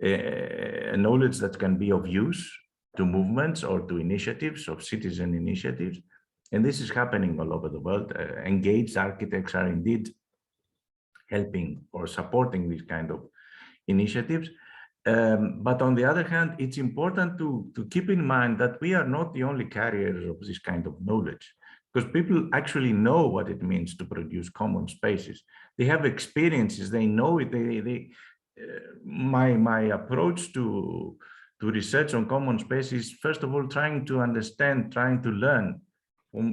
S3: a knowledge that can be of use to movements or to initiatives of citizen initiatives. And this is happening all over the world. Engaged architects are indeed helping or supporting these kind of initiatives. But on the other hand, it's important to keep in mind that we are not the only carriers of this kind of knowledge, because people actually know what it means to produce common spaces. They have experiences, they know it. My approach to research on common spaces, first of all, trying to understand, trying to learn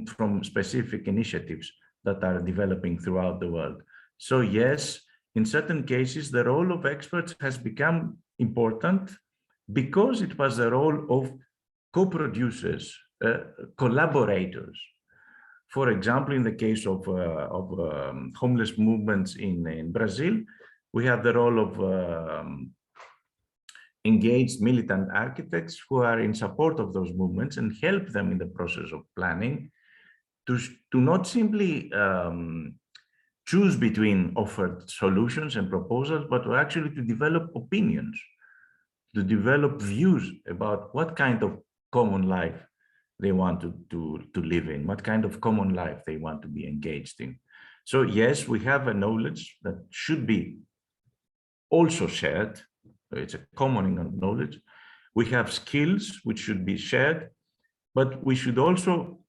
S3: from specific initiatives that are developing throughout the world. So yes, in certain cases, the role of experts has become important because it was the role of co-producers, collaborators. For example, in the case of homeless movements in Brazil, we have the role of engaged militant architects who are in support of those movements and help them in the process of planning to not simply choose between offered solutions and proposals, but to actually to develop opinions, to develop views about what kind of common life they want to live in, what kind of common life they want to be engaged in. So yes, we have a knowledge that should be also shared. It's a commoning of knowledge. We have skills which should be shared, but we should also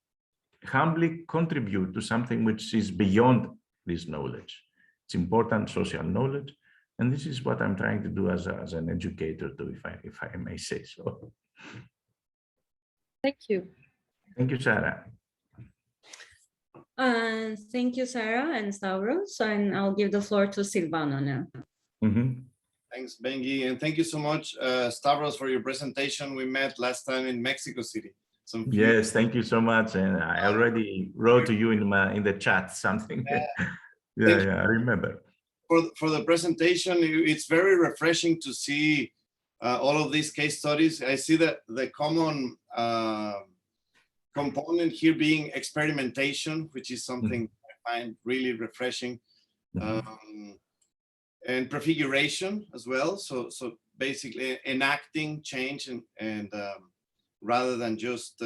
S3: humbly contribute to something which is beyond this knowledge. It's important social knowledge, and this is what I'm trying to do as an educator too, if I may say so.
S4: Thank you.
S3: Thank you, Sarah.
S2: Thank you, Sarah and Stavros, and I'll give the floor to Silvano now.
S5: Thanks, Bengi, and thank you so much, Stavros, for your presentation. We met last time in Mexico City.
S3: Yes, thank you so much, and I already wrote to you in the chat something. Yeah, I remember.
S5: For the presentation, it's very refreshing to see all of these case studies. I see that the common component here being experimentation, which is something I find really refreshing, and prefiguration as well. So basically enacting change and rather than just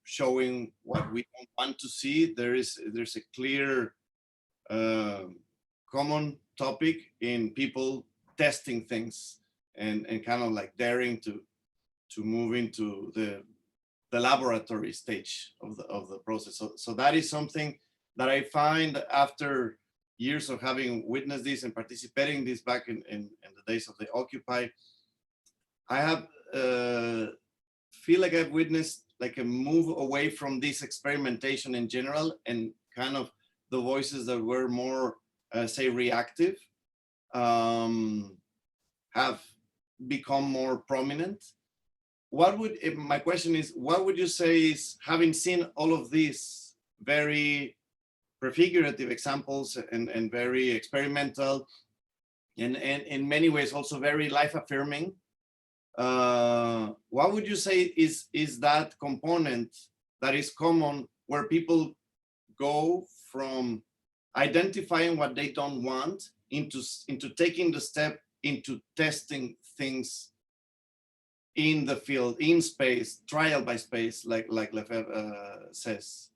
S5: showing what we don't want to see, there's a clear common topic in people testing things and kind of like daring to move into the laboratory stage of the process. So that is something that I find after years of having witnessed this and participating in this back in the days of the Occupy. I have feel like I've witnessed like a move away from this experimentation in general, and kind of the voices that were more say reactive have become more prominent. My question is, what would you say is, having seen all of these very prefigurative examples and very experimental and in many ways also very life affirming, what would you say is that component that is common where people go from identifying what they don't want into taking the step into testing things in the field, in space, trial by space, like Lefebvre says,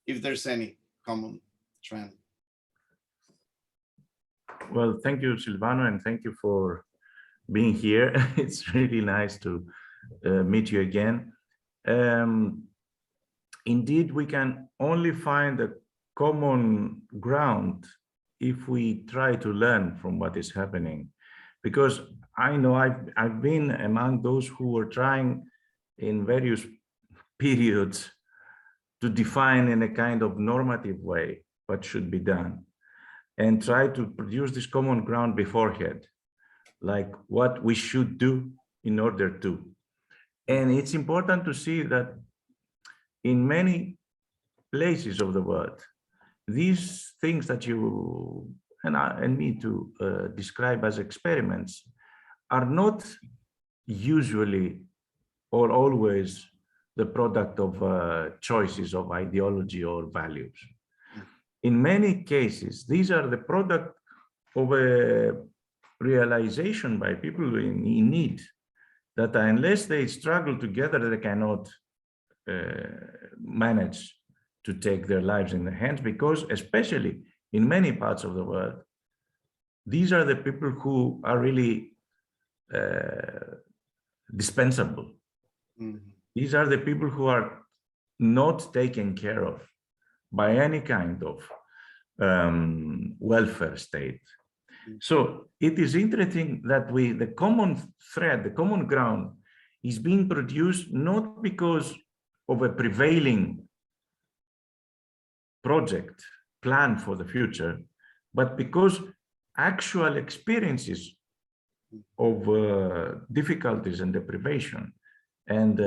S5: if there's any common trend.
S3: Well, thank you, Silvano, and thank you for being here. It's really nice to meet you again. Indeed, we can only find a common ground if we try to learn from what is happening. Because I know I've been among those who were trying in various periods to define in a kind of normative way what should be done, and try to produce this common ground beforehand, like what we should do in order to. And it's important to see that in many places of the world, these things that you and me to describe as experiments are not usually or always the product of choices of ideology or values. In many cases, these are the product of a realization by people in need that unless they struggle together, they cannot manage to take their lives in their hands, because especially in many parts of the world, these are the people who are really dispensable. Mm-hmm. These are the people who are not taken care of by any kind of welfare state. So it is interesting that the common thread, the common ground is being produced not because of a prevailing project plan for the future, but because actual experiences of difficulties and deprivation and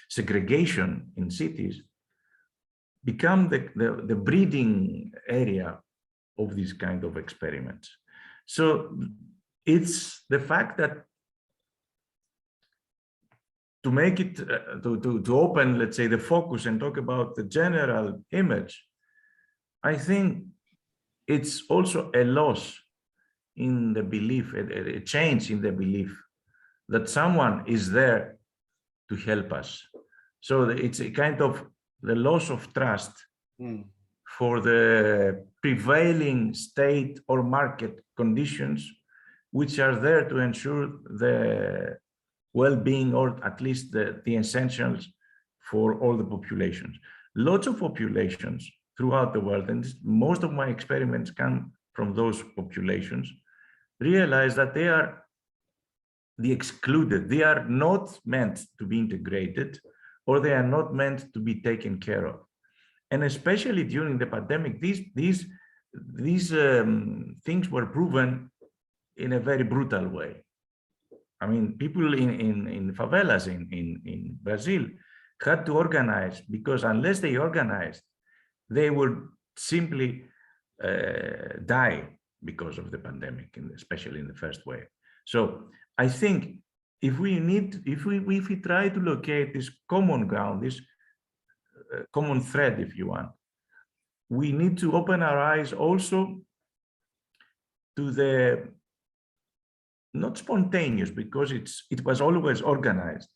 S3: segregation in cities become the breeding area of these kind of experiments. So it's the fact that to make it, to open, let's say, the focus and talk about the general image, I think it's also a loss in the belief, a change in the belief that someone is there to help us. So it's a kind of the loss of trust for the prevailing state or market conditions, which are there to ensure the well-being, or at least the essentials for all the populations. Lots of populations throughout the world, and most of my experiments come from those populations, realize that they are the excluded. They are not meant to be integrated, or they are not meant to be taken care of. And especially during the pandemic, these things were proven in a very brutal way. I mean, people in favelas in Brazil had to organize, because unless they organized, they would simply die because of the pandemic, especially in the first wave. So I think if we try to locate this common ground, this common thread, if you want, we need to open our eyes also to the not spontaneous, because it was always organized,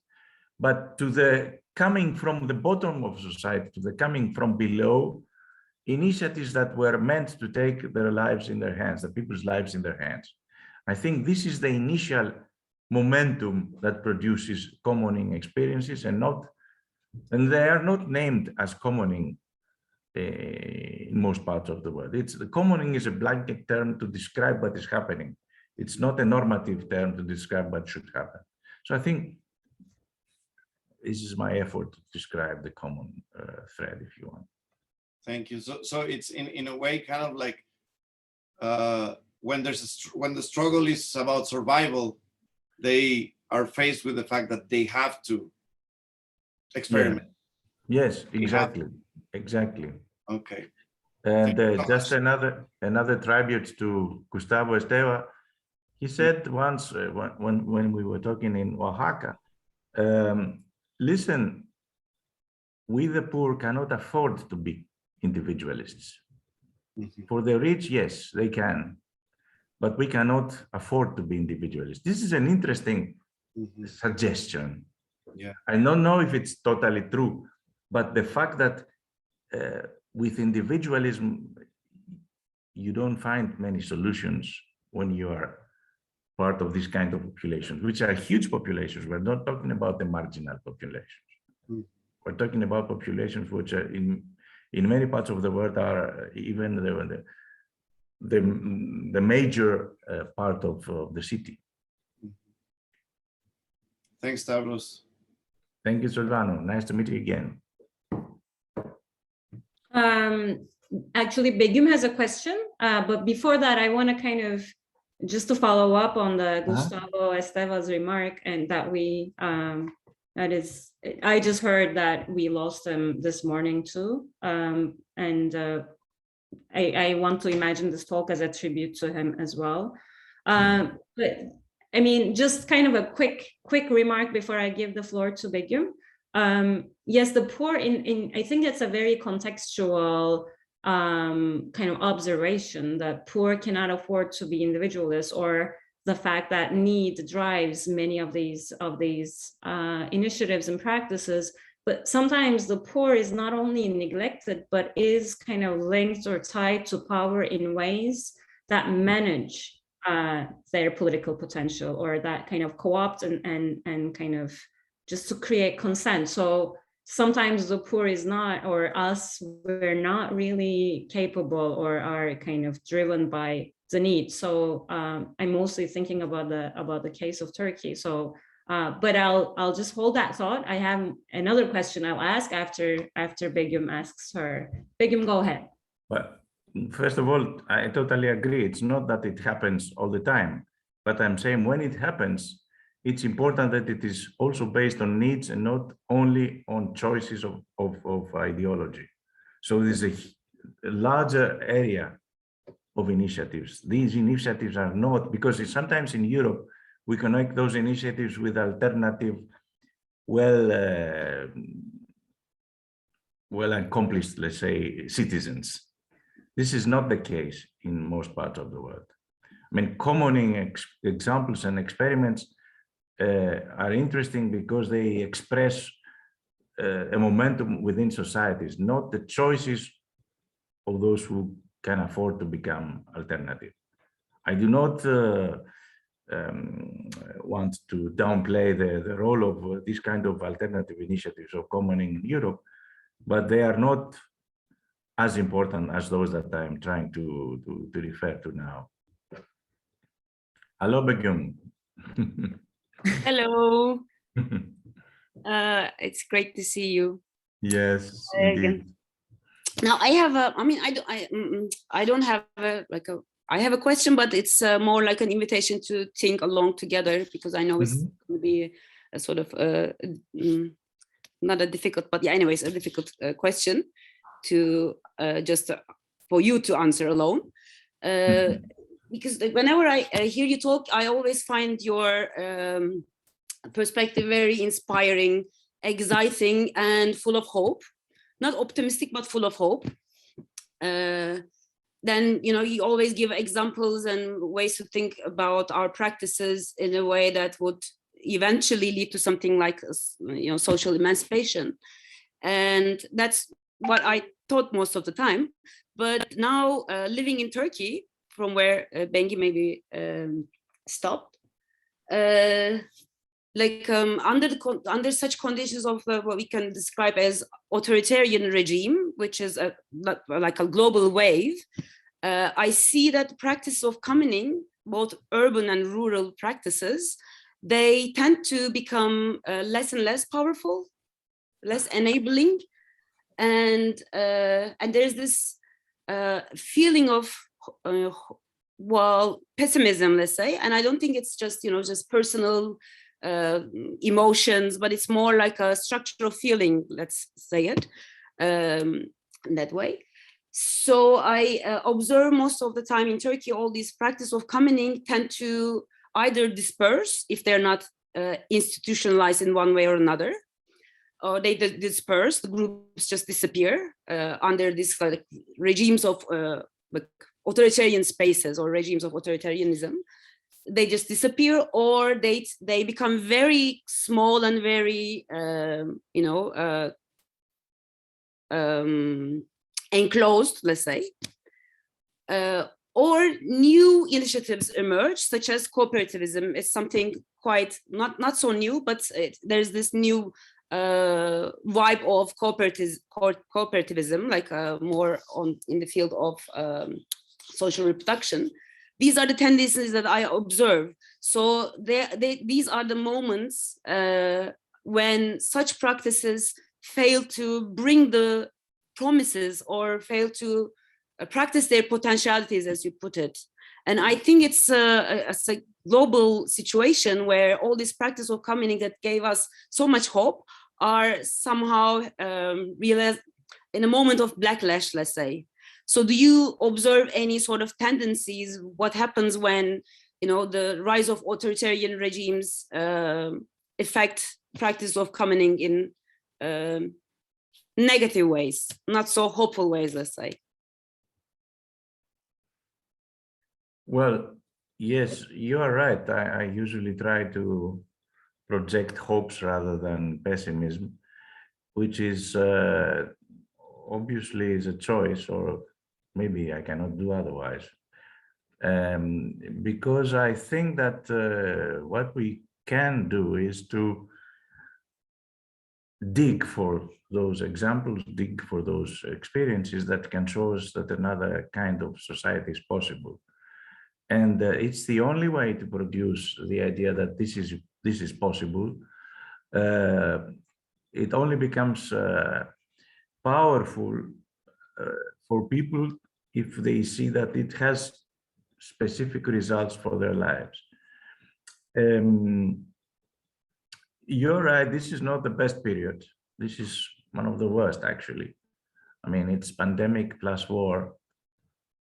S3: but to the coming from the bottom of society, to the coming from below, initiatives that were meant to take their lives in their hands, the people's lives in their hands. I think this is the initial momentum that produces commoning experiences, and they are not named as commoning in most parts of the world. The commoning is a blanket term to describe what is happening. It's not a normative term to describe what should happen. So I think this is my effort to describe the common thread, if you want.
S5: Thank you. So it's in a way kind of like when the struggle is about survival, they are faced with the fact that they have to experiment.
S3: Yeah. Yes, exactly.
S5: Okay.
S3: And just another tribute to Gustavo Esteva. He said once when we were talking in Oaxaca, listen, we the poor cannot afford to be individualists. Mm-hmm. For the rich, yes, they can. but we cannot afford to be individualists. This is an interesting suggestion.
S5: Yeah.
S3: I don't know if it's totally true, but the fact that with individualism, you don't find many solutions when you are part of this kind of populations, which are huge populations. We're not talking about the marginal populations. We're talking about populations which are in many parts of the world are even the major part of the city.
S5: Thanks, Stavros.
S3: Thank you, Silvano. Nice to meet you again.
S2: Actually, Begum has a question, but before that, I want to kind of just to follow up on the Gustavo Esteva's remark, and that we I just heard that we lost him this morning too, and I want to imagine this talk as a tribute to him as well. But I mean, just kind of a quick remark before I give the floor to Begum. Yes, the poor I think it's a very contextual kind of observation that poor cannot afford to be individualists, or the fact that need drives many of these initiatives and practices. But sometimes the poor is not only neglected, but is kind of linked or tied to power in ways that manage their political potential, or that kind of co-opt and kind of just to create consent. So sometimes the poor is not, or us, we're not really capable or are kind of driven by the need. So I'm mostly thinking about the case of Turkey. So, but I'll just hold that thought. I have another question I'll ask after Begum asks her. Begum, go ahead.
S3: Well, first of all, I totally agree. It's not that it happens all the time, but I'm saying when it happens, it's important that it is also based on needs and not only on choices of ideology. So there's a larger area of initiatives. These initiatives are not, because sometimes in Europe, we connect those initiatives with alternative, well accomplished, let's say, citizens. This is not the case in most parts of the world. I mean, common examples and experiments are interesting because they express a momentum within societies, not the choices of those who can afford to become alternative. I do not want to downplay the role of this kind of alternative initiatives of common in Europe, but they are not as important as those that I'm trying to refer to now. Hello, Begum.
S6: Hello. It's great to see you.
S3: Yes,
S6: Again.
S3: indeed.
S6: Now I have a, I don't have I have a question, but it's more like an invitation to think along together, because I know it's going to be a sort of not a difficult, but yeah, anyways, a difficult question to just for you to answer alone. Because whenever I hear you talk, I always find your perspective very inspiring, exciting, and full of hope. Not optimistic, but full of hope. Then, you know, you always give examples and ways to think about our practices in a way that would eventually lead to something like, you know, social emancipation. And that's what I thought most of the time. But now living in Turkey, from where Bengi maybe stopped, under such conditions of what we can describe as authoritarian regime, which is like a global wave, I see that practice of commoning, both urban and rural practices, they tend to become less and less powerful, less enabling, and there's this feeling of pessimism, let's say. And I don't think it's just, you know, just personal emotions, but it's more like a structural feeling, let's say it in that way. So I observe most of the time in Turkey, all these practice of commoning tend to either disperse if they're not institutionalized in one way or another, or they disperse, the groups just disappear under these regimes of authoritarian spaces or regimes of authoritarianism, they just disappear, or they become very small and very enclosed, let's say, or new initiatives emerge, such as cooperativism. It's something quite not so new, but there's this new vibe of cooperativism, like more in the field of social reproduction. These are the tendencies that I observe. So these are the moments when such practices fail to bring the promises or fail to practice their potentialities, as you put it. And I think it's a global situation where all this practice of communing that gave us so much hope are somehow realized in a moment of backlash, let's say. So do you observe any sort of tendencies? What happens when, the rise of authoritarian regimes affect practice of communing in negative ways, not so hopeful ways, let's say?
S3: Well, yes, you are right. I usually try to project hopes rather than pessimism, which is obviously is a choice, or maybe I cannot do otherwise. Because I think that what we can do is to dig for those examples, dig for those experiences that can show us that another kind of society is possible. And it's the only way to produce the idea that this is possible. It only becomes powerful for people if they see that it has specific results for their lives. You're right, this is not the best period. This is one of the worst, actually. I mean, it's pandemic plus war.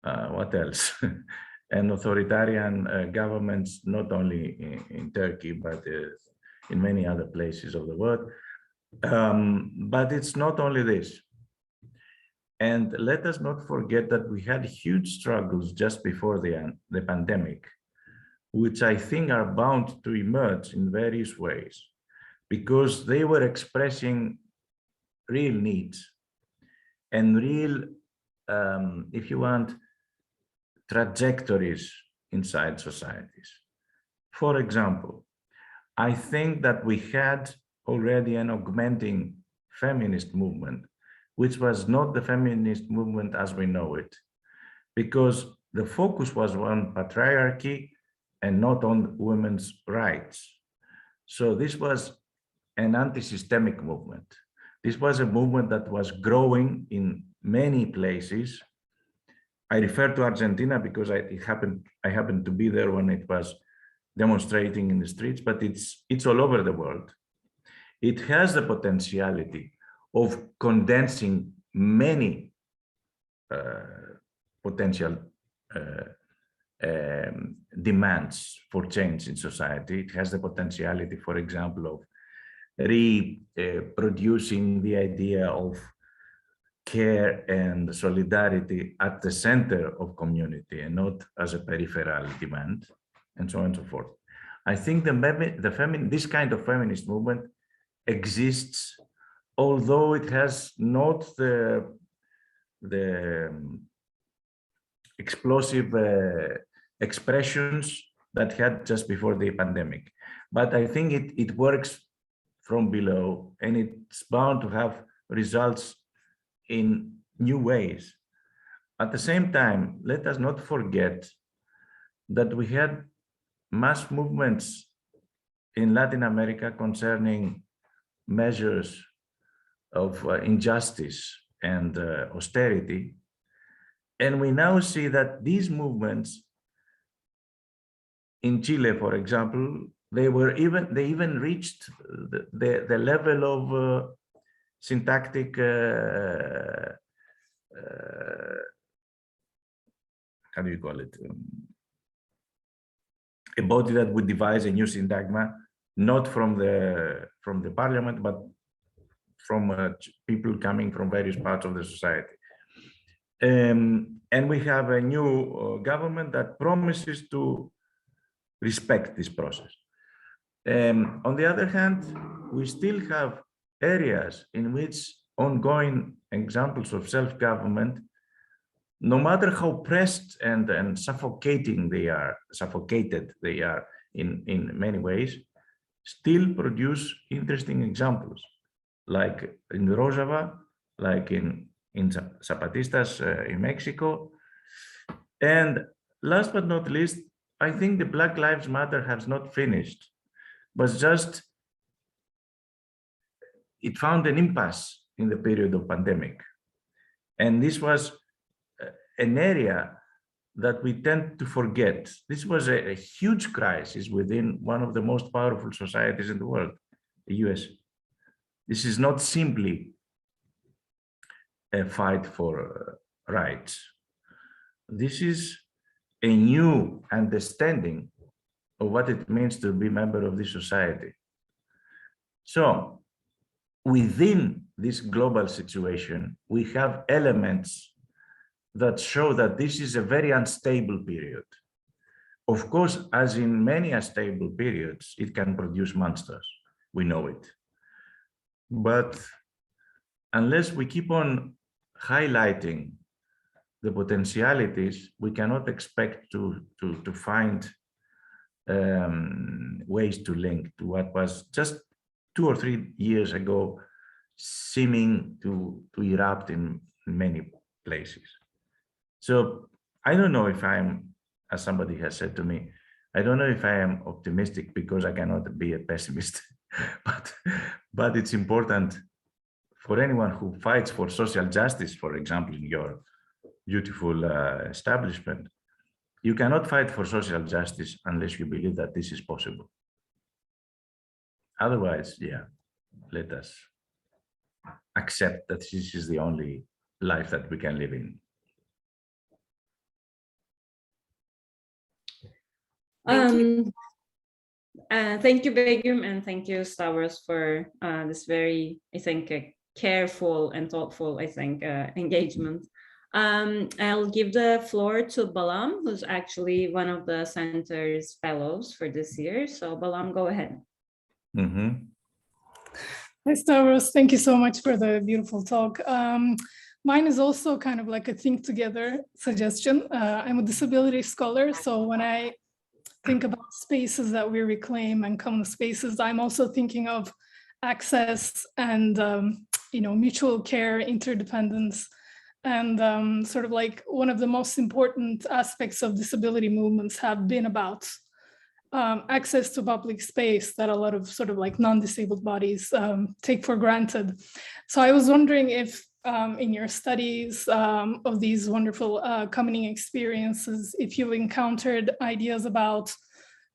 S3: What else? And authoritarian governments, not only in Turkey, but in many other places of the world. But it's not only this. And let us not forget that we had huge struggles just before the pandemic, which I think are bound to emerge in various ways, because they were expressing real needs and real, if you want, trajectories inside societies. For example, I think that we had already an augmenting feminist movement, which was not the feminist movement as we know it, because the focus was on patriarchy and not on women's rights. So this was an anti-systemic movement. This was a movement that was growing in many places. I refer to Argentina because I happened to be there when it was demonstrating in the streets, but it's all over the world. It has the potentiality of condensing many potential demands for change in society. It has the potentiality, for example, of reproducing the idea of care and solidarity at the center of community and not as a peripheral demand, and so on and so forth. I think this kind of feminist movement exists, although it has not the explosive expressions that had just before the pandemic. But I think it works from below, and it's bound to have results in new ways. At the same time, let us not forget that we had mass movements in Latin America concerning measures of injustice and austerity. And we now see that these movements in Chile, for example, they even reached the level of syntactic how do you call it? A body that would devise a new syntagma, not from the parliament, but from people coming from various parts of the society. And we have a new government that promises to respect this process. On the other hand, we still have areas in which ongoing examples of self-government, no matter how pressed and suffocated they are in many ways, still produce interesting examples, like in Rojava, like in Zapatistas in Mexico. And last but not least, I think the Black Lives Matter has not finished, but just it found an impasse in the period of pandemic. And this was an area that we tend to forget. This was a huge crisis within one of the most powerful societies in the world, the US. This is not simply a fight for rights. This is a new understanding of what it means to be a member of this society. So within this global situation, we have elements that show that this is a very unstable period. Of course, as in many unstable periods, it can produce monsters. We know it. But unless we keep on highlighting the potentialities, we cannot expect to find ways to link to what was just 2 or 3 years ago seeming to erupt in many places. So I don't know if I'm, as somebody has said to me, I don't know if I am optimistic because I cannot be a pessimist, but it's important for anyone who fights for social justice, for example, in your beautiful establishment. You cannot fight for social justice unless you believe that this is possible. Otherwise, yeah, let us accept that this is the only life that we can live in.
S2: Thank you, Begum, and thank you, Stavros, for this very, I think, careful and thoughtful, engagement. I'll give the floor to Balam, who's actually one of the center's fellows for this year. So Balam, go ahead.
S7: Hi, Stavros. Thank you so much for the beautiful talk. Mine is also kind of like a think together suggestion. I'm a disability scholar, so when I think about spaces that we reclaim and common spaces, I'm also thinking of access and mutual care, interdependence, and sort of like one of the most important aspects of disability movements have been about access to public space that a lot of sort of like non-disabled bodies take for granted. So I was wondering if in your studies of these wonderful commoning experiences, if you've encountered ideas about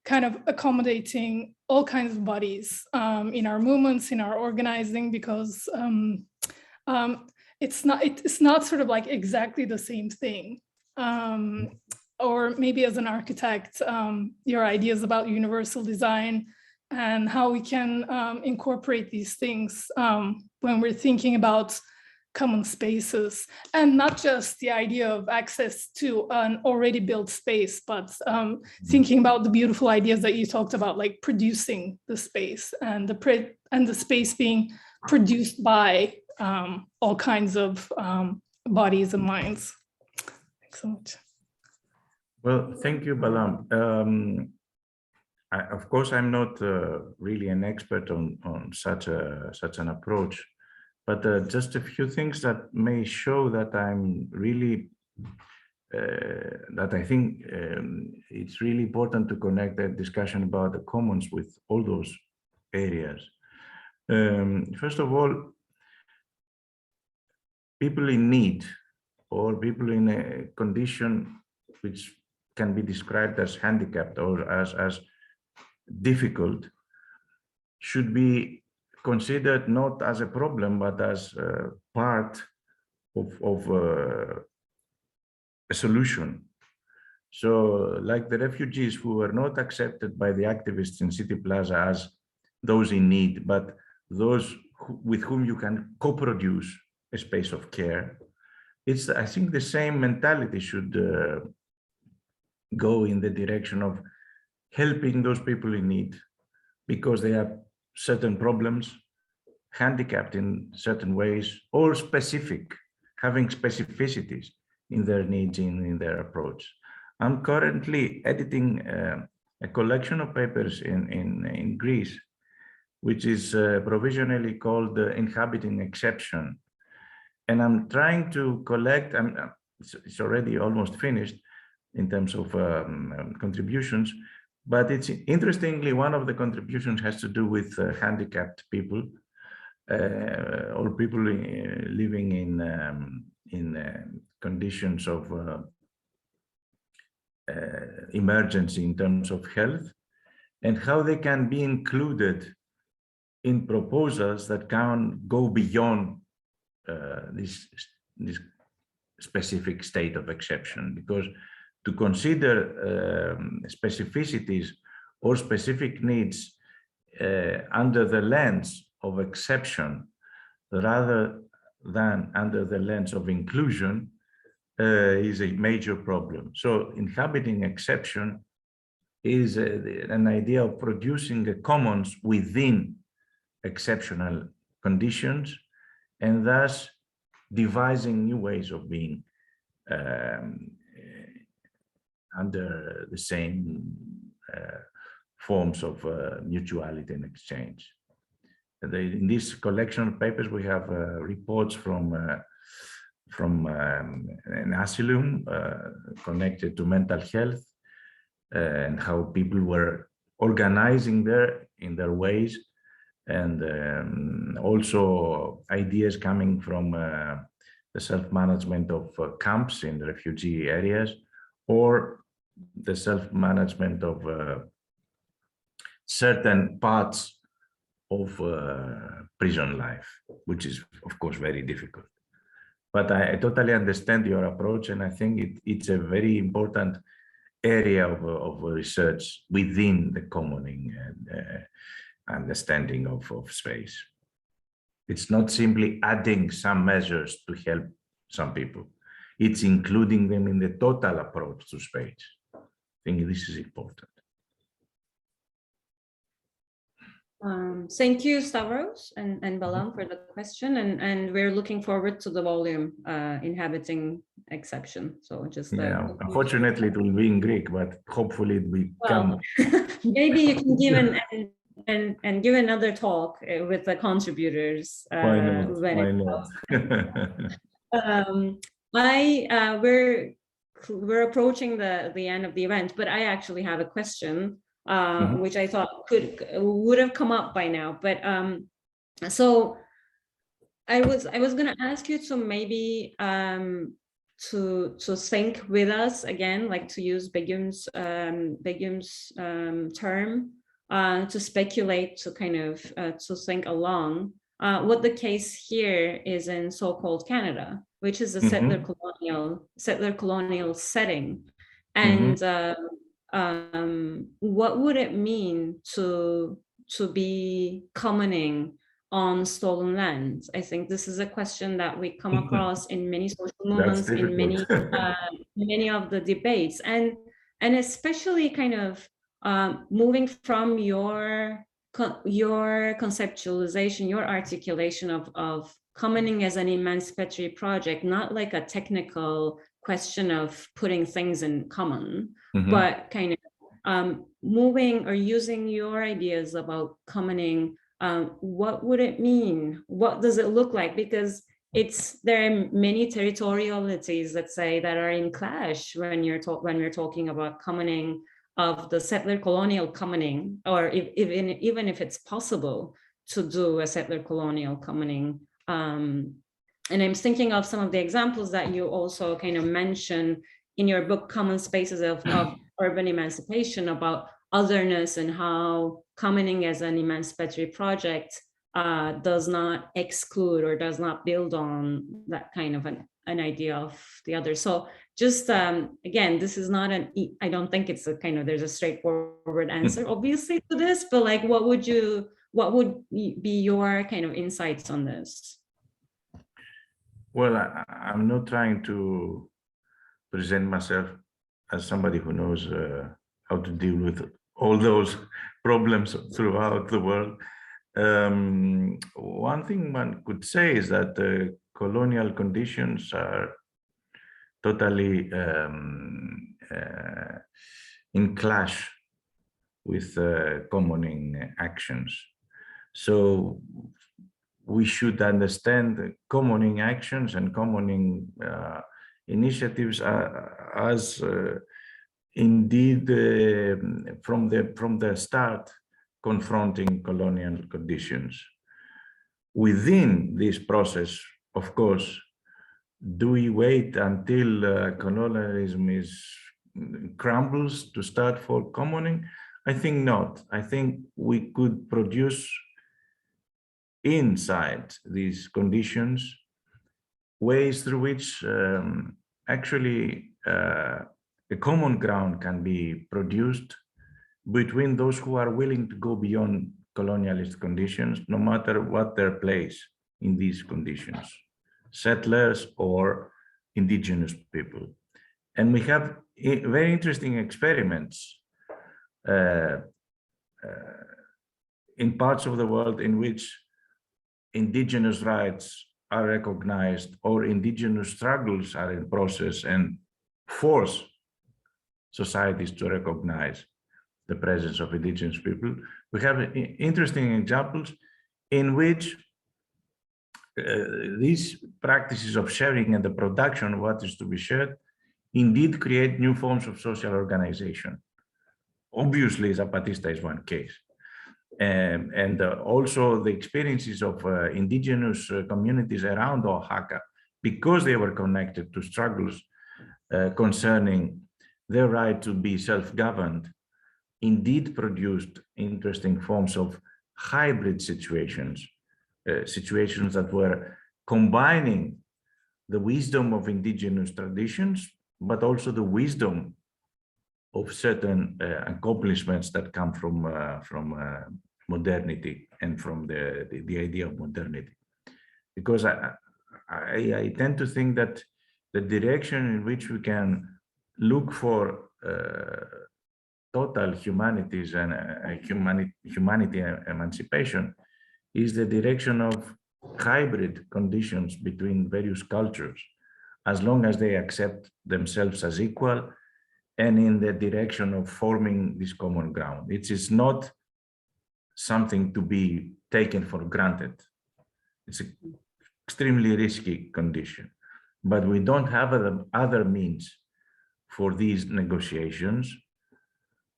S7: kind of accommodating all kinds of bodies in our movements, in our organizing, because it's not sort of like exactly the same thing. Or maybe as an architect, your ideas about universal design and how we can incorporate these things when we're thinking about common spaces, and not just the idea of access to an already built space, but thinking about the beautiful ideas that you talked about, like producing the space and the space being produced by all kinds of bodies and minds. Thanks so much.
S3: Well, thank you, Balam. Of course, I'm not really an expert on such an approach, but just a few things that may show that I'm really, that I think it's really important to connect that discussion about the commons with all those areas. First of all, people in need or people in a condition which can be described as handicapped or as difficult should be considered not as a problem, but as part of a solution. So like the refugees who were not accepted by the activists in City Plaza as those in need, but those with whom you can co-produce a space of care, I think the same mentality should go in the direction of helping those people in need because they have certain problems, handicapped in certain ways, or having specificities in their needs, in their approach. I'm currently editing a collection of papers in Greece, which is provisionally called the Inhabiting Exception. And I'm trying to collect, it's already almost finished in terms of contributions, but it's interestingly, one of the contributions has to do with handicapped people or people living in conditions of emergency in terms of health, and how they can be included in proposals that can go beyond this specific state of exception. Because to consider specificities or specific needs under the lens of exception rather than under the lens of inclusion is a major problem. So inhabiting exception is an idea of producing a commons within exceptional conditions, and thus devising new ways of being under the same forms of mutuality and exchange. In this collection of papers, we have reports from an asylum connected to mental health and how people were organizing there in their ways, and also ideas coming from the self-management of camps in refugee areas, or the self-management of certain parts of prison life, which is, of course, very difficult. But I totally understand your approach, and I think it's a very important area of research within the commoning and understanding of space. It's not simply adding some measures to help some people. It's including them in the total approach to space. I think this is important.
S2: Thank you, Stavros and Balam, for the question, and we're looking forward to the volume Inhabiting Exception. So just
S3: unfortunately it will be in Greek, but hopefully it will come.
S2: Maybe you can give and give another talk with the contributors.
S3: Why not?
S2: We're approaching the end of the event, but I actually have a question. Which I thought would have come up by now, but so I was going to ask you to maybe to think with us again, like to use Begum's term, to speculate, to kind of to think along what the case here is in so-called Canada, which is a settler colonial setting, and what would it mean to be commoning on stolen lands? I think this is a question that we come across in many social movements, in many of the debates, and especially kind of moving from your conceptualization, your articulation of commoning as an emancipatory project, not like a technical question of putting things in common, but kind of moving or using your ideas about commoning. What would it mean? What does it look like? Because there are many territorialities, let's say, that are in clash when we're talking about commoning of the settler colonial commoning, or even if it's possible to do a settler colonial commoning. And I'm thinking of some of the examples that you also kind of mentioned in your book, Common Spaces of Urban Emancipation, about otherness and how commoning as an emancipatory project does not exclude or does not build on that kind of an idea of the other. So just, again, this is not I don't think it's there's a straightforward answer, obviously, to this, but like, what would be your kind of insights on this?
S3: Well, I'm not trying to present myself as somebody who knows how to deal with all those problems throughout the world. One thing one could say is that colonial conditions are totally in clash with commoning actions. So we should understand commoning actions and commoning initiatives as indeed from the start confronting colonial conditions. Within this process, of course, do we wait until colonialism crumbles to start for commoning? I think not. I think we could produce inside these conditions ways through which actually a common ground can be produced between those who are willing to go beyond colonialist conditions, no matter what their place in these conditions, settlers or indigenous people. And we have very interesting experiments in parts of the world in which indigenous rights are recognized or indigenous struggles are in process and force societies to recognize the presence of indigenous people. We have interesting examples in which these practices of sharing and the production of what is to be shared indeed create new forms of social organization. Obviously, Zapatista is one case. And also the experiences of indigenous communities around Oaxaca, because they were connected to struggles concerning their right to be self-governed, indeed produced interesting forms of hybrid situations, situations that were combining the wisdom of indigenous traditions, but also the wisdom of certain accomplishments that come from modernity and from the idea of modernity. Because I tend to think that the direction in which we can look for total humanities and humanity emancipation is the direction of hybrid conditions between various cultures, as long as they accept themselves as equal and in the direction of forming this common ground. It is not something to be taken for granted. It's an extremely risky condition, but we don't have other means for these negotiations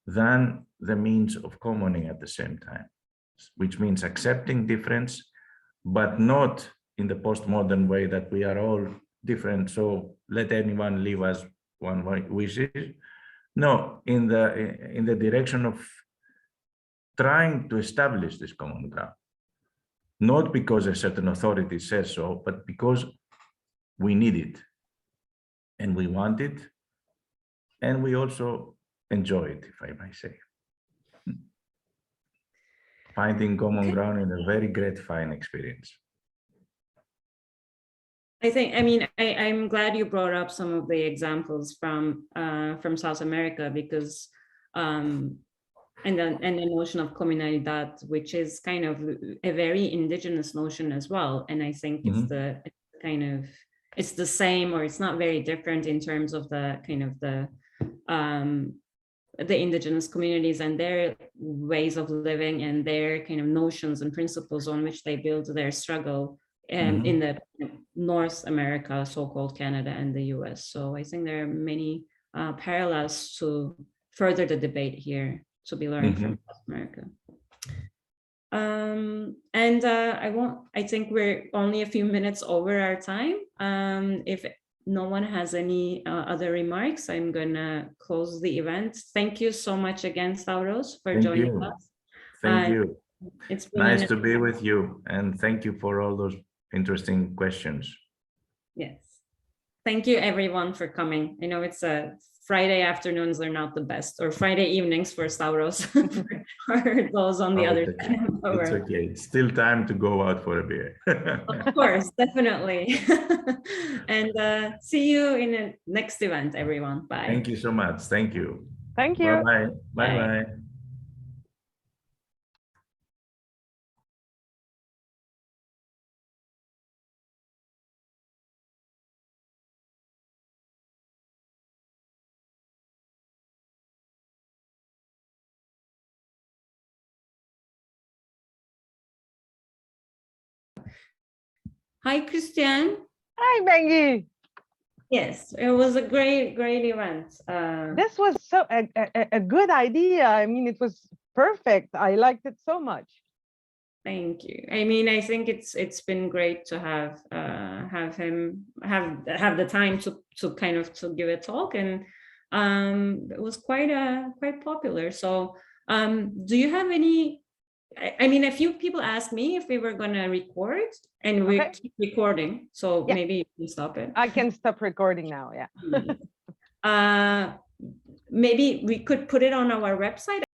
S3: than the means of commoning at the same time, which means accepting difference, but not in the postmodern way that we are all different, so let anyone live as one wishes. No, in the direction of trying to establish this common ground, not because a certain authority says so, but because we need it and we want it, and we also enjoy it, if I may say. Finding common ground is a very gratifying experience.
S2: I'm glad you brought up some of the examples from South America, because and the notion of comunidad, which is kind of a very indigenous notion as well. And I think it's the same, or it's not very different in terms of the kind of the indigenous communities and their ways of living and their kind of notions and principles on which they build their struggle in the North America, so-called Canada and the US. So I think there are many parallels to further the debate here to be learned from South America. I think we're only a few minutes over our time. If no one has any other remarks, I'm gonna close the event. Thank you so much again, Stavros, for joining us.
S3: Thank you.
S2: It's been
S3: nice to be with you, and thank you for all those interesting questions.
S2: Yes. Thank you everyone for coming. I know it's Friday afternoons are not the best, or Friday evenings for Stavros for those on the
S3: Oh,
S2: other
S3: it's
S2: side
S3: okay.
S2: of the
S3: It's
S2: world.
S3: okay. Still time to go out for a beer.
S2: Of course, definitely. And see you in the next event, everyone. Bye.
S3: Thank you so much. Thank you.
S1: Thank you.
S3: Bye-bye.
S2: Bye.
S3: Bye-bye.
S2: Hi, Christian.
S1: Hi, Bengi.
S2: Yes, it was a great event.
S1: This was so a good idea. I mean, it was perfect. I liked it so much.
S2: Thank you. I mean, I think it's been great to have him have the time to kind of to give a talk, and it was quite popular. So do you have any? I mean, a few people asked me if we were gonna record, and we
S1: Okay.
S2: keep recording. So
S1: Yeah.
S2: maybe you can stop it.
S1: I can stop recording now. Yeah.
S2: Maybe we could put it on our website.